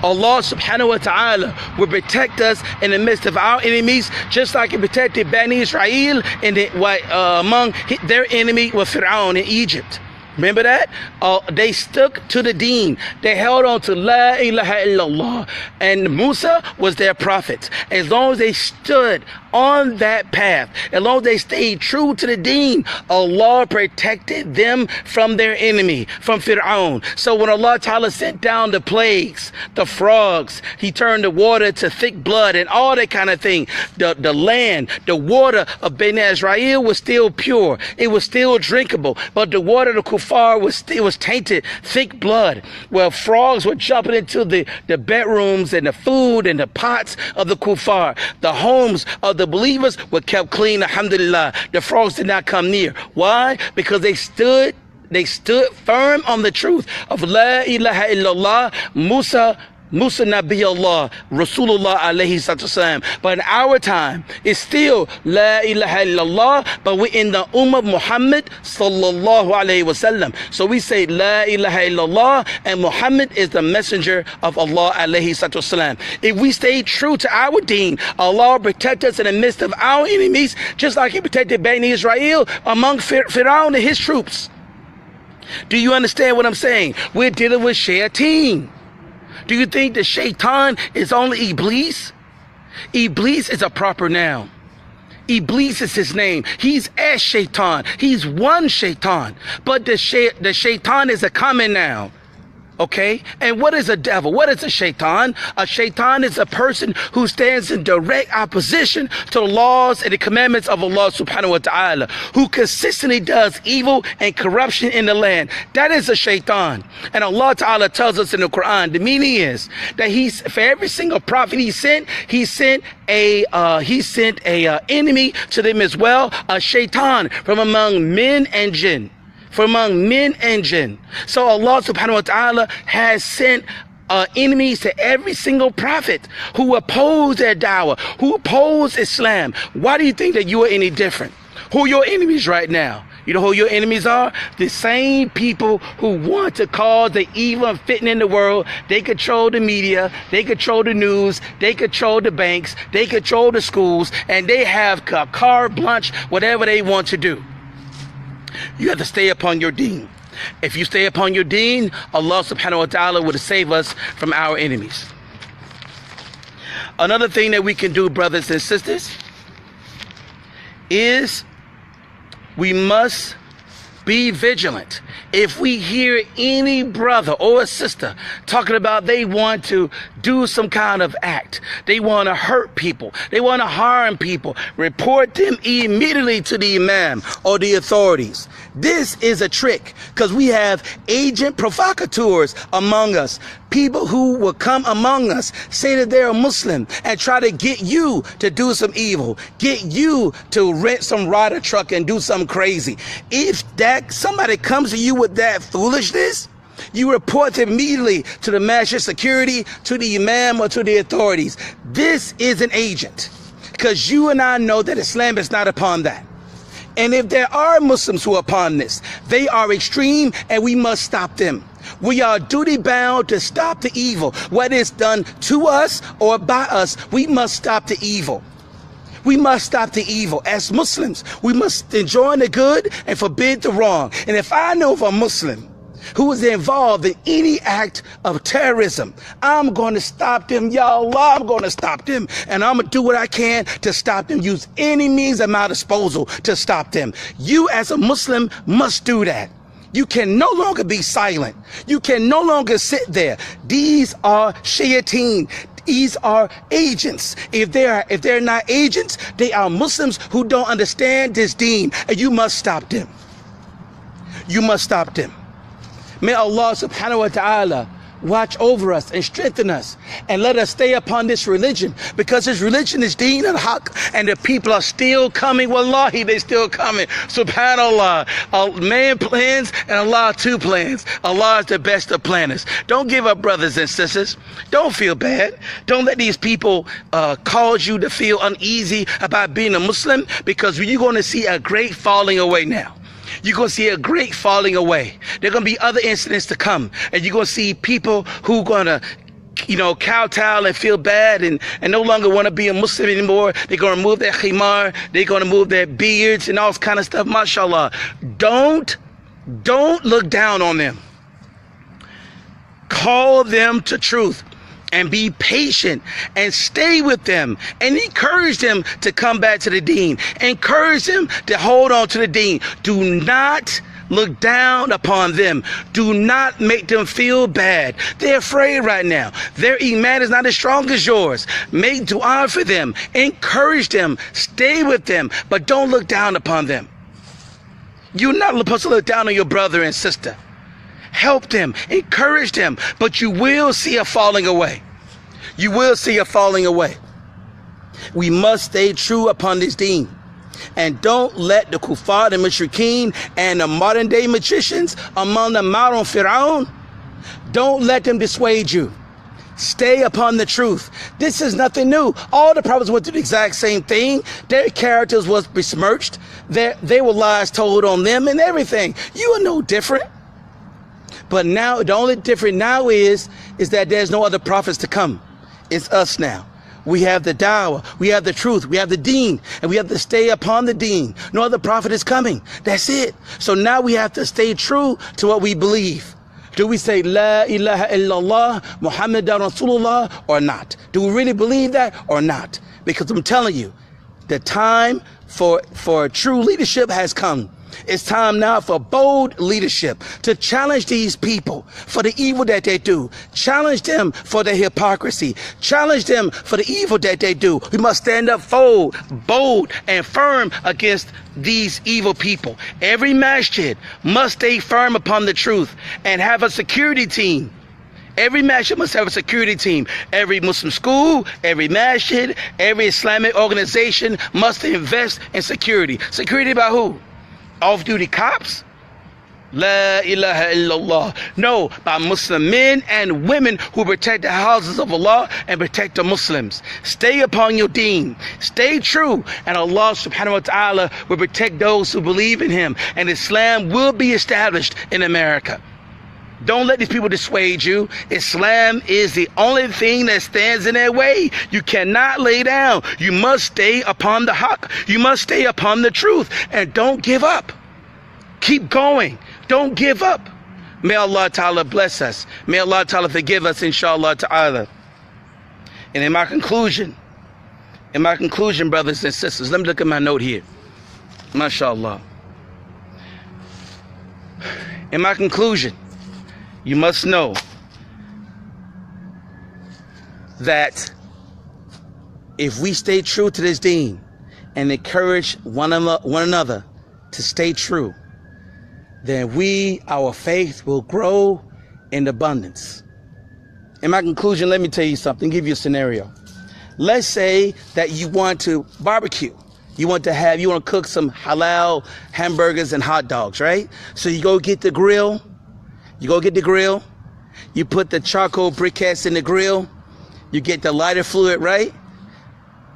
Allah subhanahu wa ta'ala will protect us in the midst of our enemies, just like He protected Bani Israel among their enemy was Pharaoh in Egypt. Remember that? They stuck to the deen. They held on to La ilaha illallah. And Musa was their prophet. As long as they stood on that path, as long as they stayed true to the deen, Allah protected them from their enemy, from Fir'aun. So when Allah Ta'ala sent down the plagues, the frogs, He turned the water to thick blood and all that kind of thing. The land, the water of Bani Israel was still pure. It was still drinkable. But the water of the kuffar was tainted, thick blood. Well, frogs were jumping into the bedrooms and the food and the pots of the kuffar. The homes of the believers were kept clean, alhamdulillah. The frogs did not come near. Why? Because they stood firm on the truth of La ilaha illallah, Musa Nabi Allah, Rasulullah alayhi salatu. But in our time, it's still La ilaha illallah, but we're in the ummah of Muhammad sallallahu alayhi wasallam. So we say La ilaha illallah, and Muhammad is the messenger of Allah alayhi salatu. If we stay true to our deen, Allah will protect us in the midst of our enemies, just like He protected Bani Israel among Pharaoh and his troops. Do you understand what I'm saying? We're dealing with shayateen. Do you think the shaitan is only Iblis? Iblis is a proper noun. Iblis is his name. He's a shaitan. He's one shaitan. But the shaitan is a common noun. Okay? And what is a devil? What is a shaitan? A shaitan is a person who stands in direct opposition to the laws and the commandments of Allah subhanahu wa ta'ala, who consistently does evil and corruption in the land. That is a shaitan. And Allah ta'ala tells us in the Quran, the meaning is that for every single prophet He sent a enemy to them as well, a shaitan from among men and jinn. From among men and jinn. So Allah subhanahu wa ta'ala has sent enemies to every single prophet who oppose their dawah, who oppose Islam. Why do you think that you are any different? Who are your enemies right now? You know who your enemies are? The same people who want to cause the evil and fitna in the world. They control the media, they control the news, they control the banks, they control the schools, and they have carte blanche whatever they want to do. You have to stay upon your deen. If you stay upon your deen, Allah subhanahu wa ta'ala will save us from our enemies. Another thing that we can do, brothers and sisters, is we must Be vigilant. If we hear any brother or sister talking about they want to do some kind of act, they want to hurt people, they want to harm people, report them immediately to the imam or the authorities. This is a trick, because we have agent provocateurs among us. People who will come among us, say that they're a Muslim, and try to get you to do some evil, get you to rent some rider truck and do something crazy. If that somebody comes to you with that foolishness, you report them immediately to the master security, to the imam, or to the authorities. This is an agent, because you and I know that Islam is not upon that. And if there are Muslims who are upon this, they are extreme, and we must stop them. We are duty bound to stop the evil. Whether it's done to us or by us, we must stop the evil. We must stop the evil. As Muslims, we must enjoin the good and forbid the wrong. And if I know of a Muslim who is involved in any act of terrorism, I'm going to stop them. Ya Allah, I'm going to stop them. And I'm going to do what I can to stop them. Use any means at my disposal to stop them. You as a Muslim must do that. You can no longer be silent. You can no longer sit there. These are shayateen. These are agents. If they're not agents, they are Muslims who don't understand this deen, and you must stop them. You must stop them. May Allah subhanahu wa ta'ala watch over us and strengthen us, and let us stay upon this religion, because this religion is deen al-haq, and the people are still coming. Wallahi, they still coming. Subhanallah. Man plans and Allah two plans. Allah is the best of planners. Don't give up, brothers and sisters. Don't feel bad. Don't let these people cause you to feel uneasy about being a Muslim, because you're going to see a great falling away now. You're going to see a great falling away. There are going to be other incidents to come. And you're going to see people who are going to, kowtow and feel bad and no longer want to be a Muslim anymore. They're going to remove their khimar. They're going to move their beards and all kind of stuff. MashaAllah. Don't look down on them. Call them to truth. And be patient and stay with them and encourage them to come back to the deen. Encourage them to hold on to the deen. Do not look down upon them. Do not make them feel bad. They're afraid right now. Their iman is not as strong as yours. Make dua for them. Encourage them. Stay with them. But don't look down upon them. You're not supposed to look down on your brother and sister. Help them, encourage them, but you will see a falling away. You will see a falling away. We must stay true upon this deen. And don't let the kuffar, the mushrikeen, and the modern day magicians among the modern Fir'aun, don't let them dissuade you. Stay upon the truth. This is nothing new. All the prophets went through the exact same thing. Their characters was besmirched. They were lies told on them and everything. You are no different. But now, the only difference now is that there's no other prophets to come. It's us now. We have the dawah, we have the truth, we have the deen, and we have to stay upon the deen. No other prophet is coming. That's it. So now we have to stay true to what we believe. Do we say La ilaha illallah Muhammadan Rasulullah or not? Do we really believe that or not? Because I'm telling you, the time for true leadership has come. It's time now for bold leadership to challenge these people for the evil that they do. Challenge them for their hypocrisy. Challenge them for the evil that they do. We must stand up bold and firm against these evil people. Every masjid must stay firm upon the truth and have a security team. Every masjid must have a security team. Every Muslim school, every masjid, every Islamic organization must invest in security. Security by who? Off-duty cops? La ilaha illallah. No, by Muslim men and women who protect the houses of Allah and protect the Muslims. Stay upon your deen. Stay true. And Allah subhanahu wa ta'ala will protect those who believe in Him. And Islam will be established in America. Don't let these people dissuade you. Islam is the only thing that stands in their way. You cannot lay down. You must stay upon the haqq. You must stay upon the truth. And don't give up. Keep going. Don't give up. May Allah Ta'ala bless us. May Allah Ta'ala forgive us, inshallah Ta'ala. And in my conclusion, brothers and sisters, let me look at my note here. MashaAllah. In my conclusion, you must know that if we stay true to this deen and encourage one another to stay true, then our faith will grow in abundance. In my conclusion, let me tell you something, give you a scenario. Let's say that you want to barbecue. You want to cook some halal hamburgers and hot dogs, right? So you go get the grill. You put the charcoal briquettes in the grill. You get the lighter fluid, right?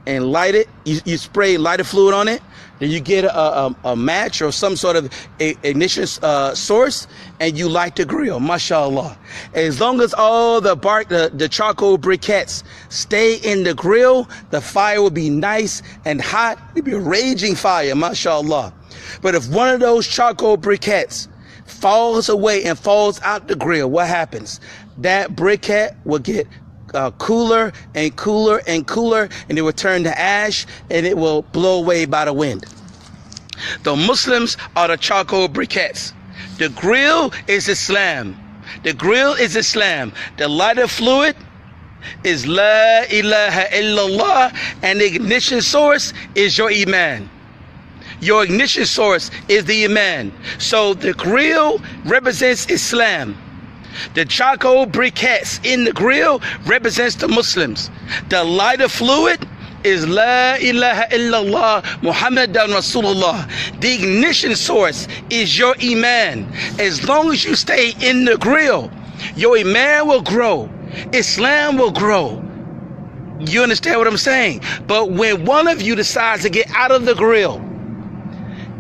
And light it. You spray lighter fluid on it. Then you get a match or some sort of ignition source, and you light the grill. MashaAllah. As long as all the charcoal briquettes stay in the grill, the fire will be nice and hot. It'll be a raging fire. MashaAllah. But if one of those charcoal briquettes falls away and falls out the grill, what happens? That briquette will get cooler and cooler and cooler, and it will turn to ash, and it will blow away by the wind. The Muslims are the charcoal briquettes. The grill is Islam. The lighter fluid is La ilaha illallah, and the ignition source is your iman. Your ignition source is the iman. So the grill represents Islam. The charcoal briquettes in the grill represents the Muslims. The lighter fluid is La ilaha illallah Muhammadan Rasulullah. The ignition source is your iman. As long as you stay in the grill, your iman will grow. Islam will grow. You understand what I'm saying? But when one of you decides to get out of the grill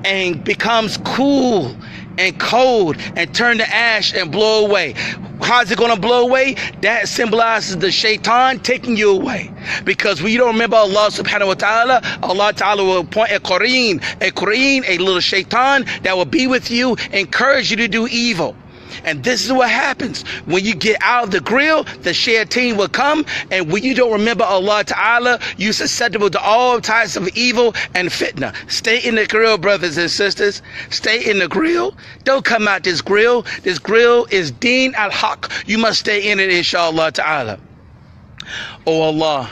and becomes cool and cold and turn to ash and blow away. How's it going to blow away? That symbolizes the shaitan taking you away. Because when you don't remember Allah subhanahu wa ta'ala, Allah ta'ala will appoint a qareen, a little shaitan that will be with you, encourage you to do evil. And this is what happens. When you get out of the grill, the shaitan will come, and when you don't remember Allah Ta'ala, you're susceptible to all types of evil and fitna. Stay in the grill, brothers and sisters. Stay in the grill. Don't come out this grill. This grill is Deen al-Haq. You must stay in it, inshallah Ta'ala. Oh Allah,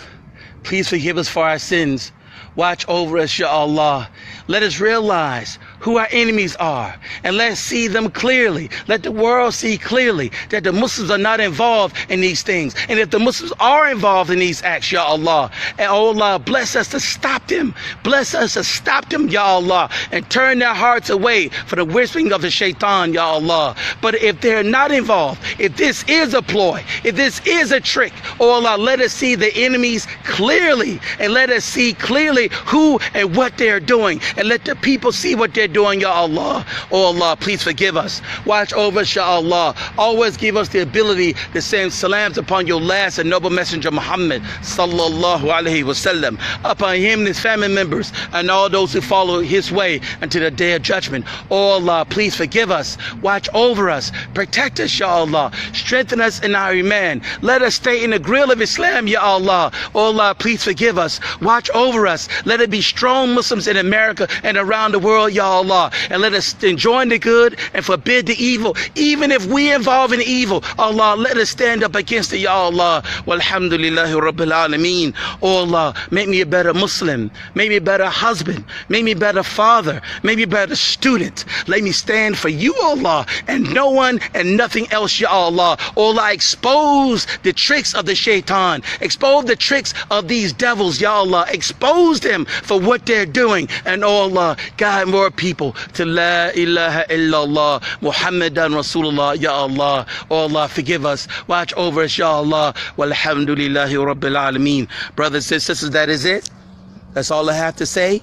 please forgive us for our sins. Watch over us, ya Allah. Let us realize who our enemies are, and let's see them clearly. Let the world see clearly that the Muslims are not involved in these things. And if the Muslims are involved in these acts, ya Allah, and oh Allah, bless us to stop them. Bless us to stop them, ya Allah, and turn their hearts away from the whispering of the shaitan, ya Allah. But if they're not involved, if this is a ploy, if this is a trick, oh Allah, let us see the enemies clearly, and let us see clearly who and what they're doing, and let the people see what they're doing, ya Allah. Oh Allah, please forgive us. Watch over us, ya Allah. Always give us the ability to send salams upon your last and noble messenger Muhammad sallallahu alaihi wasallam, upon him and his family members and all those who follow his way until the day of judgment. Oh Allah, please forgive us. Watch over us. Protect us, ya Allah. Strengthen us in our iman. Let us stay in the grill of Islam, ya Allah. Oh Allah, please forgive us. Watch over us. Let it be strong Muslims in America and around the world, ya Allah. And let us enjoin the good and forbid the evil. Even if we involve in evil, Allah, let us stand up against it, ya Allah. Walhamdulillahi Rabbil Alameen. Oh Allah, make me a better Muslim. Make me a better husband. Make me a better father. Make me a better student. Let me stand for you, Allah, and no one and nothing else, ya Allah. Oh Allah, expose the tricks of the shaitan. Expose the tricks of these devils, ya Allah. Expose them for what they're doing. And oh Allah, guide more people to La ilaha illallah Muhammadan Rasulullah, ya Allah. Oh Allah, forgive us. Watch over us, ya Allah. Walhamdulillahi Rabbil Alameen. Brothers and sisters, that is it. That's all I have to say.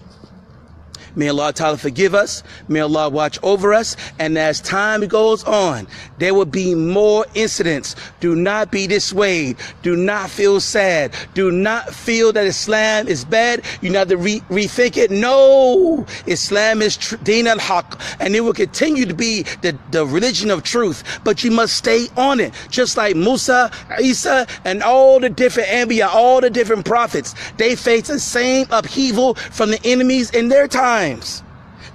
May Allah Ta'ala forgive us. May Allah watch over us. And as time goes on, there will be more incidents. Do not be dissuaded. Do not feel sad. Do not feel that Islam is bad. You need to rethink it. No, Islam is Deen al-Haq, and it will continue to be the religion of truth. But you must stay on it. Just like Musa, Isa, and all the different Anbiya, all the different prophets, they face the same upheaval from the enemies in their time.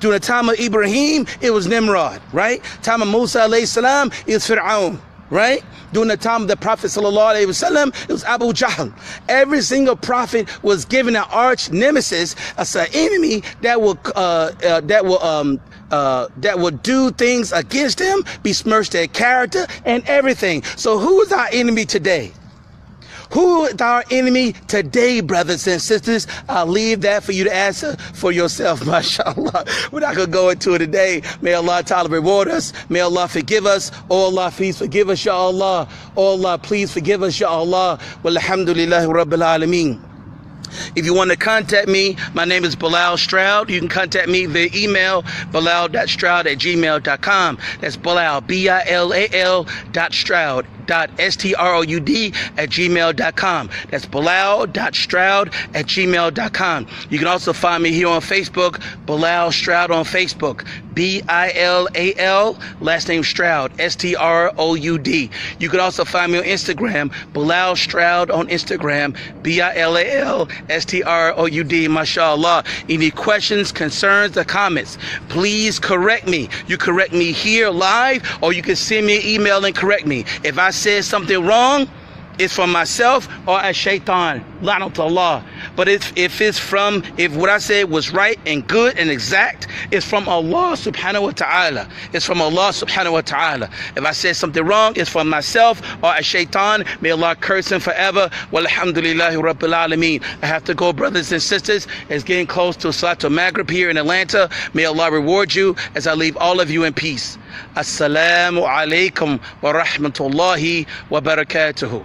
During the time of Ibrahim, it was Nimrod, right? Time of Musa alayhi salam, it was Fir'aun, right? During the time of the Prophet sallallahu alaihi wasallam, it was Abu Jahl. Every single prophet was given an arch nemesis, as an enemy that will do things against them, besmirch their character and everything. So who is our enemy today? Who is our enemy today, brothers and sisters? I'll leave that for you to answer for yourself, mashallah. We're not going to go into it today. May Allah ta'ala reward us. May Allah forgive us. Oh Allah, please forgive us, ya Allah. Oh Allah, please forgive us, ya Allah. Walhamdulillahi rabbil alameen. If you want to contact me, my name is Bilal Stroud. You can contact me via email, bilal.stroud@gmail.com. That's Bilal, B-I-L-A-L .Stroud. .STROUD@gmail.com. That's Bilal.Stroud@gmail.com. You can also find me here on Facebook, Bilal Stroud on Facebook, B-I-L-A-L, last name Stroud, S-T-R-O-U-D. You can also find me on Instagram, Bilal Stroud on Instagram, B-I-L-A-L, S-T-R-O-U-D, mashallah. Any questions, concerns, or comments, please correct me. You correct me here live, or you can send me an email and correct me. If I said something wrong, it's from myself or as shaitan, la'nat Allah. But if what I said was right and good and exact, it's from Allah subhanahu wa ta'ala. It's from Allah subhanahu wa ta'ala. If I said something wrong, it's from myself or as shaitan. May Allah curse him forever. Walhamdulillahi rabbil alameen. I have to go, brothers and sisters. It's getting close to Salatul Maghrib here in Atlanta. May Allah reward you as I leave all of you in peace. Assalamu alaikum wa rahmatullahi wa barakatuhu.